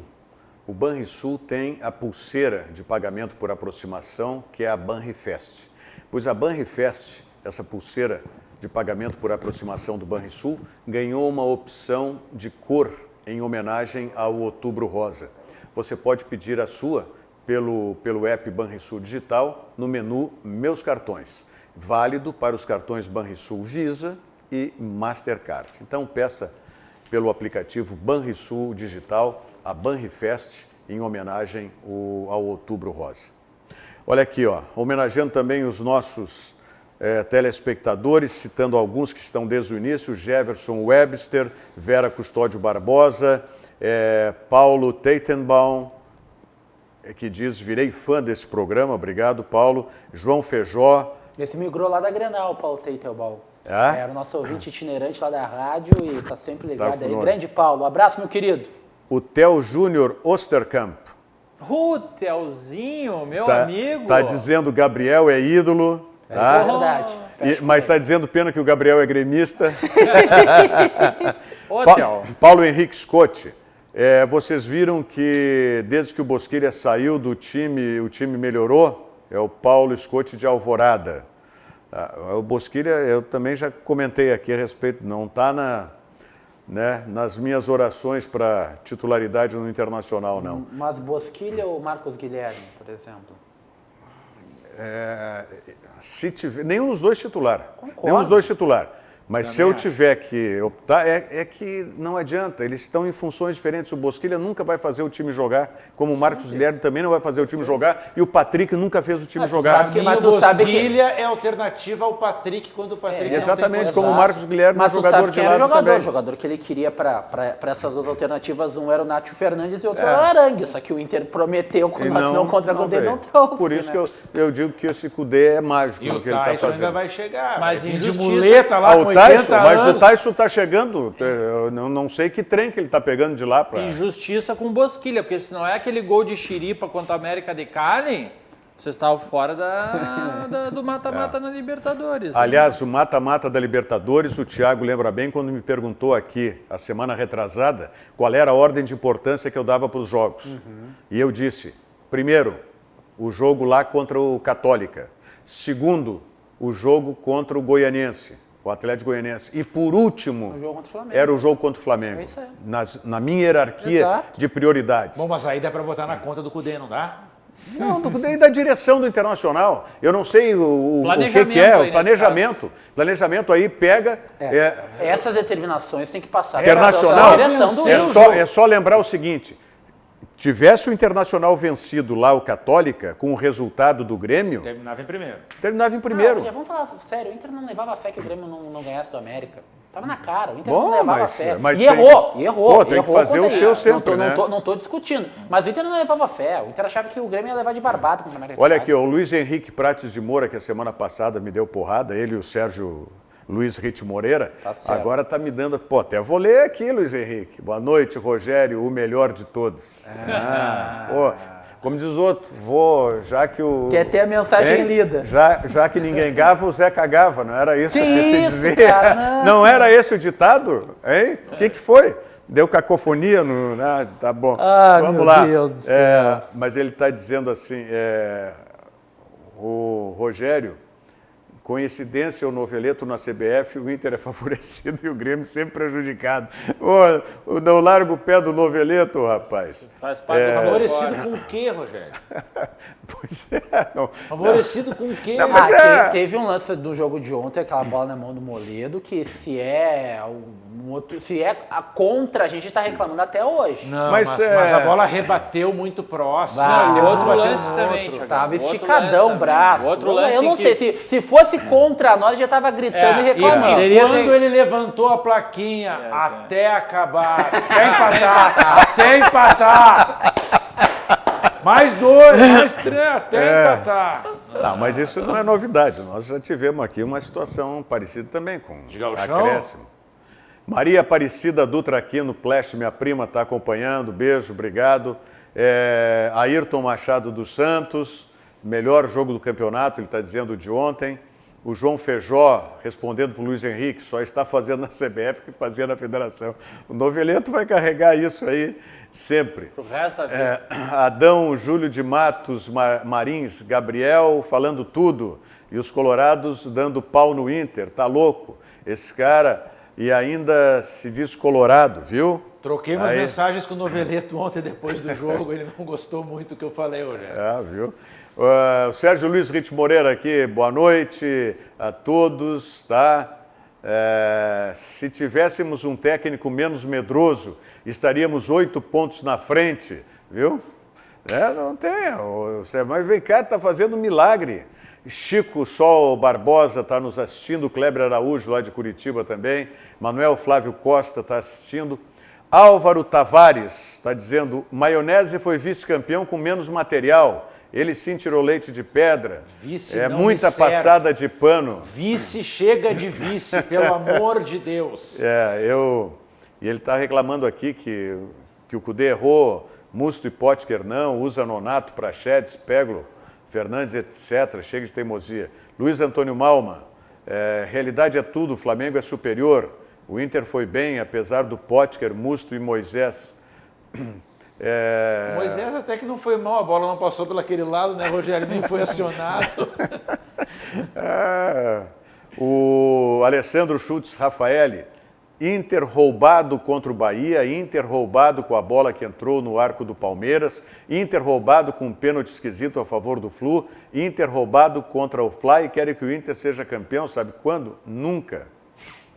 Speaker 2: O Banrisul tem a pulseira de pagamento por aproximação, que é a Banrifest. Pois a Banrifest, essa pulseira de pagamento por aproximação do Banrisul, ganhou uma opção de cor em homenagem ao Outubro Rosa. Você pode pedir a sua pelo app Banrisul Digital no menu Meus Cartões, válido para os cartões Banrisul Visa e Mastercard. Então peça pelo aplicativo Banrisul Digital a Banrifest em homenagem ao Outubro Rosa. Olha aqui, ó, homenageando também os nossos telespectadores, citando alguns que estão desde o início: Jefferson Webster, Vera Custódio Barbosa, Paulo Teitenbaum, que diz: virei fã desse programa, obrigado, Paulo. João Feijó.
Speaker 3: Esse migrou lá da Grenal, o Paulo Teitelbaum. Era o nosso ouvinte itinerante lá da rádio e está sempre ligado aí. Grande Paulo, um abraço, meu querido.
Speaker 2: O Theo Júnior Osterkamp.
Speaker 4: O Theozinho, meu amigo.
Speaker 2: Está dizendo: Gabriel é ídolo.
Speaker 3: Tá? É verdade.
Speaker 2: Mas está dizendo: pena que o Gabriel é gremista. Paulo Henrique Scott, vocês viram que desde que o Bosquilha saiu do time, o time melhorou? É o Paulo Scott de Alvorada. O Bosquilha, eu também já comentei aqui a respeito, não está né, nas minhas orações para titularidade no Internacional, não.
Speaker 3: Mas Bosquilha ou Marcos Guilherme, por exemplo?
Speaker 2: Se tiver, nenhum dos dois titular.
Speaker 3: Concordo.
Speaker 2: Nenhum dos dois titular. Mas se eu tiver que optar, é que não adianta, eles estão em funções diferentes. O Bosquilha nunca vai fazer o time jogar, como o Marcos Guilherme também não vai fazer o time jogar, e o Patrick nunca fez o time jogar.
Speaker 3: Mas tu sabe que
Speaker 5: Bosquilha é alternativa ao Patrick quando o Patrick
Speaker 2: Exatamente,
Speaker 5: não tem
Speaker 2: como o
Speaker 5: condição.
Speaker 2: Marcos Guilherme é
Speaker 3: Mas
Speaker 2: um
Speaker 3: tu
Speaker 2: jogador
Speaker 3: sabe
Speaker 2: de
Speaker 3: quem era o
Speaker 2: lado
Speaker 3: jogador.
Speaker 2: também.
Speaker 3: O jogador que ele queria para essas duas alternativas, um era o Nátio Fernandes e outro era o Arangue. Só que o Inter prometeu com o assinou contra a Cudê
Speaker 2: veio.
Speaker 3: não trouxe.
Speaker 2: Por isso
Speaker 3: né?
Speaker 2: que eu digo que esse Cudê é mágico
Speaker 5: E
Speaker 2: no
Speaker 5: o
Speaker 2: que ele está
Speaker 5: Tyson ainda
Speaker 2: fazendo.
Speaker 5: vai chegar.
Speaker 4: Mas
Speaker 5: vai vir de
Speaker 4: injustiça.
Speaker 5: muleta lá com
Speaker 2: O
Speaker 5: 80
Speaker 2: Tyson, mas
Speaker 5: anos.
Speaker 2: o Tyson está chegando, eu não sei que trem que ele está pegando de lá para...
Speaker 4: Injustiça com Bosquilha, porque se não é aquele gol de Chiripa contra a América de Cali, vocês estavam fora do mata-mata na Libertadores.
Speaker 2: Aliás, o mata-mata da Libertadores, o Thiago lembra bem quando me perguntou aqui, a semana retrasada, qual era a ordem de importância que eu dava para os jogos. E eu disse, primeiro, o jogo lá contra o Católica. Segundo, o jogo contra o Goianiense, o Atlético Goianiense. E por último,
Speaker 3: O jogo contra o Flamengo.
Speaker 2: era o jogo contra o Flamengo.
Speaker 3: É isso aí.
Speaker 2: Na minha hierarquia
Speaker 3: Exato.
Speaker 2: de prioridades.
Speaker 5: Bom, mas aí dá pra botar na conta do Cudê, não dá?
Speaker 2: Não, nem da direção do Internacional. Eu não sei o
Speaker 4: Planejamento
Speaker 2: que é,
Speaker 4: aí
Speaker 2: o planejamento. Planejamento aí pega...
Speaker 3: Essas determinações têm que passar
Speaker 2: Internacional,
Speaker 3: pela direção do
Speaker 2: é só lembrar o seguinte, tivesse o Internacional vencido lá o Católica com o resultado do Grêmio,
Speaker 5: Terminava em primeiro.
Speaker 2: terminava em primeiro.
Speaker 3: Já vamos falar sério, o Inter não levava fé que o Grêmio não ganhasse do América. Tava na cara, o Inter
Speaker 2: Bom,
Speaker 3: não levava
Speaker 2: mas-
Speaker 3: fé.
Speaker 2: mas
Speaker 3: E
Speaker 2: tem
Speaker 3: errou,
Speaker 2: que-
Speaker 3: errou.
Speaker 2: Pô, tem que
Speaker 3: errou
Speaker 2: fazer
Speaker 3: quando
Speaker 2: o seu
Speaker 3: ia.
Speaker 2: sempre,
Speaker 3: não
Speaker 2: né?
Speaker 3: não tô discutindo. Mas o Inter não levava fé. O Inter achava que o Grêmio ia levar de barbado contra o América.
Speaker 2: Olha aqui, o Luiz Henrique Prates de Moura, que a semana passada me deu porrada, ele e o Sérgio Luiz Rite Moreira,
Speaker 3: Tá certo.
Speaker 2: agora tá me dando... Pô, até vou ler aqui, Luiz Henrique. Boa noite, Rogério, o melhor de todos. Pô, como diz outro, já que o...
Speaker 3: Quer ter a mensagem
Speaker 2: Hein?
Speaker 3: lida.
Speaker 2: Já que ninguém gava, o Zé cagava, não era isso
Speaker 3: Que
Speaker 2: se
Speaker 3: isso,
Speaker 2: dizia?
Speaker 3: cara, não.
Speaker 2: Não era esse o ditado? Hein? O que foi? Deu cacofonia no... Ah, tá bom. Vamos
Speaker 3: meu
Speaker 2: lá.
Speaker 3: Deus do
Speaker 2: Mas ele está dizendo assim, o Rogério, coincidência ou noveleto na CBF, o Inter é favorecido e o Grêmio sempre prejudicado. Ô, não larga o pé do noveleto, rapaz.
Speaker 4: Faz parte do
Speaker 5: Favorecido com o quê, Rogério?
Speaker 2: Pois é, não.
Speaker 5: Favorecido com o quê?
Speaker 2: Não, mas
Speaker 3: Teve um lance do jogo de ontem, aquela bola na mão do Moledo, que se é a contra, a gente está reclamando até hoje.
Speaker 5: Não,
Speaker 2: Mas,
Speaker 5: mas a bola rebateu muito próximo.
Speaker 3: Vai,
Speaker 4: Não,
Speaker 3: tem
Speaker 4: e outro
Speaker 3: outro
Speaker 4: lance
Speaker 5: no
Speaker 4: também,
Speaker 5: outro.
Speaker 4: Thiago.
Speaker 3: Tava
Speaker 4: Outro
Speaker 3: esticadão
Speaker 4: lance
Speaker 3: o braço.
Speaker 4: também. Outro lance
Speaker 3: Eu não
Speaker 4: que-
Speaker 3: sei, se fosse contra nós, já tava gritando e
Speaker 5: E
Speaker 3: reclamando.
Speaker 4: Teria
Speaker 5: quando
Speaker 4: ter-
Speaker 5: ele levantou a plaquinha, até acabar, até empatar, até empatar. Mais dois, mais três, até empatar.
Speaker 2: Não, mas isso não é novidade. Nós já tivemos aqui uma situação parecida também com
Speaker 5: gauchão?
Speaker 2: acréscimo. Maria Aparecida Dutra aqui no Flash, minha prima, está acompanhando. Beijo, obrigado. Ayrton Machado dos Santos, melhor jogo do campeonato, ele está dizendo de ontem. O João Feijó, respondendo para o Luiz Henrique, só está fazendo na CBF que fazia na Federação. O Noveleto vai carregar isso aí sempre.
Speaker 4: Pro resto da vida.
Speaker 2: Adão, Júlio de Matos, Marins, Gabriel falando tudo. E os colorados dando pau no Inter. Tá louco? Esse cara e ainda se diz colorado, viu?
Speaker 5: Troquei umas
Speaker 2: Aí.
Speaker 5: mensagens com o Noveleto ontem depois do jogo, ele não gostou muito do que eu falei, Rogério.
Speaker 2: Viu? O Sérgio Luiz Rite Moreira aqui, boa noite a todos, tá? Se tivéssemos um técnico menos medroso, estaríamos 8 pontos na frente, viu? Não tem, mas vem cá, está fazendo um milagre. Chico Sol Barbosa está nos assistindo, Kleber Araújo lá de Curitiba também, Manuel Flávio Costa está assistindo. Álvaro Tavares está dizendo, Maionese foi vice-campeão com menos material. Ele sim tirou leite de pedra.
Speaker 5: Vice
Speaker 2: É
Speaker 5: não
Speaker 2: muita
Speaker 5: me serve.
Speaker 2: passada de pano.
Speaker 5: Vice chega de vice, pelo amor de Deus.
Speaker 2: E ele está reclamando aqui que o Cudê errou, Musto e Potker não, usa Nonato, Praxedes, Peglo, Fernandes, etc. Chega de teimosia. Luiz Antônio Malma, realidade é tudo, o Flamengo é superior. O Inter foi bem, apesar do Potker, Musto e Moisés.
Speaker 5: Moisés até que não foi mal, a bola não passou pelo aquele lado, né, Rogério? Nem foi acionado.
Speaker 2: O Alessandro Schultz Rafaeli, Inter roubado contra o Bahia, Inter roubado com a bola que entrou no arco do Palmeiras, Inter roubado com um pênalti esquisito a favor do Flu, Inter roubado contra o Fly, querem que o Inter seja campeão, sabe quando? Nunca.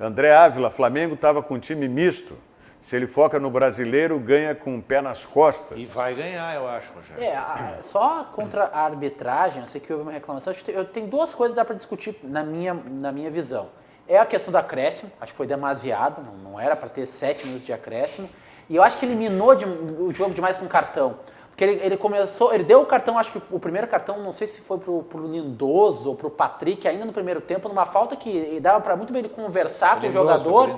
Speaker 2: André Ávila, Flamengo estava com um time misto. Se ele foca no brasileiro, ganha com o pé nas costas.
Speaker 5: E vai ganhar, eu acho, Rogério.
Speaker 3: Só contra a arbitragem, eu sei que houve uma reclamação, eu tenho duas coisas que dá para discutir na minha visão. É a questão do acréscimo, acho que foi demasiado, não era para ter 7 minutos de acréscimo. E eu acho que eliminou o jogo demais com cartão. Porque ele deu o cartão, acho que o primeiro cartão, não sei se foi pro Lindoso ou pro Patrick, ainda no primeiro tempo, numa falta que dava para muito bem ele conversar com o jogador.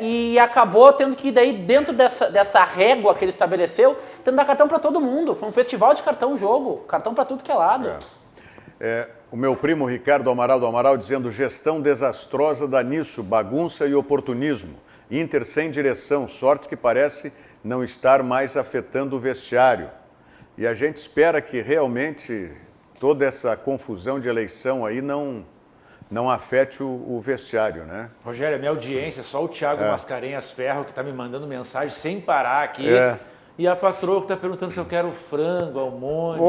Speaker 3: E acabou tendo que, daí, dentro dessa régua que ele estabeleceu, tendo dar cartão para todo mundo. Foi um festival de cartão o jogo, cartão para tudo que é lado.
Speaker 2: O meu primo Ricardo Amaral do Amaral dizendo: gestão desastrosa dá nisso, bagunça e oportunismo. Inter sem direção, sorte que parece não estar mais afetando o vestiário. E a gente espera que realmente toda essa confusão de eleição aí não afete o vestiário, né?
Speaker 5: Rogério, minha audiência, só o Thiago Mascarenhas Ferro que está me mandando mensagem sem parar aqui. E a patroa que está perguntando se eu quero frango, almôndega.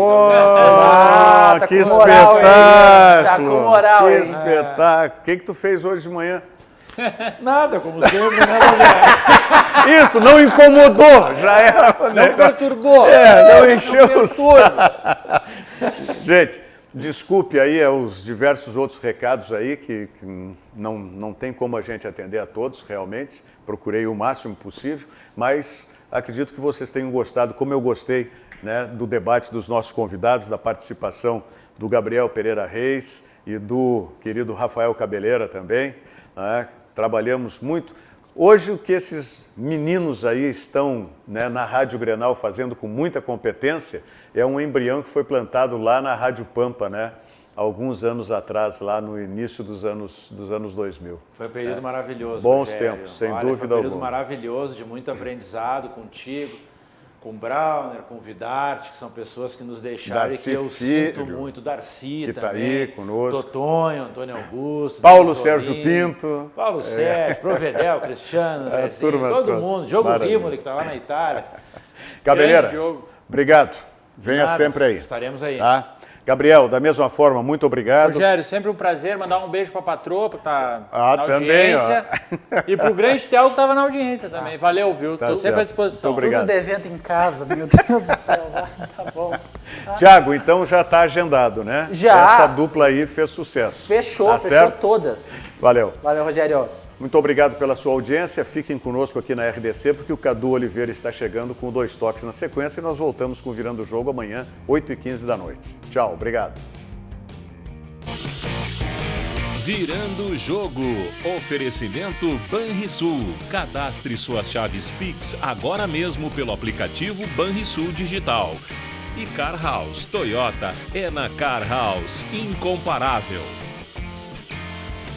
Speaker 2: Tá que
Speaker 3: com moral,
Speaker 2: espetáculo!
Speaker 3: Tá com moral,
Speaker 2: que espetáculo! O que tu fez hoje de manhã?
Speaker 5: Nada, como sempre, né, Rogério?
Speaker 2: Isso, não incomodou, já era.
Speaker 5: Não perturbou.
Speaker 2: Não encheu o saco. Gente, desculpe aí os diversos outros recados aí que não tem como a gente atender a todos, realmente. Procurei o máximo possível, mas acredito que vocês tenham gostado, como eu gostei, né, do debate dos nossos convidados, da participação do Gabriel Pereira Reis e do querido Rafael Cabeleira também, né? Trabalhamos muito. Hoje, o que esses meninos aí estão, né, na Rádio Grenal fazendo com muita competência é um embrião que foi plantado lá na Rádio Pampa, né? Alguns anos atrás, lá no início dos anos 2000.
Speaker 5: Foi um período maravilhoso,
Speaker 2: Bons
Speaker 5: Rogério.
Speaker 2: tempos, sem
Speaker 5: Olha,
Speaker 2: dúvida
Speaker 5: foi um período
Speaker 2: alguma.
Speaker 5: maravilhoso, de muito aprendizado contigo, com o Brauner, com o Vidarte, que são pessoas que nos deixaram
Speaker 2: Darcy
Speaker 5: e que eu
Speaker 2: Filho,
Speaker 5: sinto muito. Darcy
Speaker 2: que tá
Speaker 5: também.
Speaker 2: aí conosco.
Speaker 5: Totonho, Antônio Augusto.
Speaker 2: Paulo
Speaker 5: Denis
Speaker 2: Sérgio
Speaker 5: Solim,
Speaker 2: Pinto.
Speaker 5: Paulo Sérgio, Provedel, Cristiano, Andrezinho,
Speaker 2: turma
Speaker 5: todo
Speaker 2: toda.
Speaker 5: mundo. Diogo
Speaker 2: Maravilha.
Speaker 5: Rimoli, que está lá na Itália.
Speaker 2: Cabeleira,
Speaker 4: Grande jogo.
Speaker 2: obrigado. Venha
Speaker 5: Nada,
Speaker 2: sempre aí.
Speaker 5: estaremos aí.
Speaker 2: Tá? Gabriel, da mesma forma, muito obrigado.
Speaker 4: Rogério, sempre um prazer. Mandar um beijo pra patroa, que tá na
Speaker 2: também,
Speaker 4: audiência. E pro grande Theo, que tava na audiência também. Valeu, viu?
Speaker 2: Tá
Speaker 4: Tô sempre
Speaker 2: certo.
Speaker 4: à disposição.
Speaker 2: Muito obrigado.
Speaker 3: Tudo devendo em casa, meu Deus do céu. Tá bom.
Speaker 2: Tiago, então já está agendado, né?
Speaker 3: Já.
Speaker 2: Essa dupla aí fez sucesso.
Speaker 3: Fechou,
Speaker 2: Tá
Speaker 3: fechou
Speaker 2: certo?
Speaker 3: todas.
Speaker 2: Valeu.
Speaker 3: Valeu, Rogério.
Speaker 2: Muito obrigado pela sua audiência. Fiquem conosco aqui na RDC, porque o Cadu Oliveira está chegando com 2 toques na sequência e nós voltamos com o Virando o Jogo amanhã, 8h15 da noite. Tchau, obrigado.
Speaker 1: Virando o Jogo. Oferecimento Banrisul. Cadastre suas chaves Pix agora mesmo pelo aplicativo Banrisul Digital. E Car House Toyota é na Car House. Incomparável.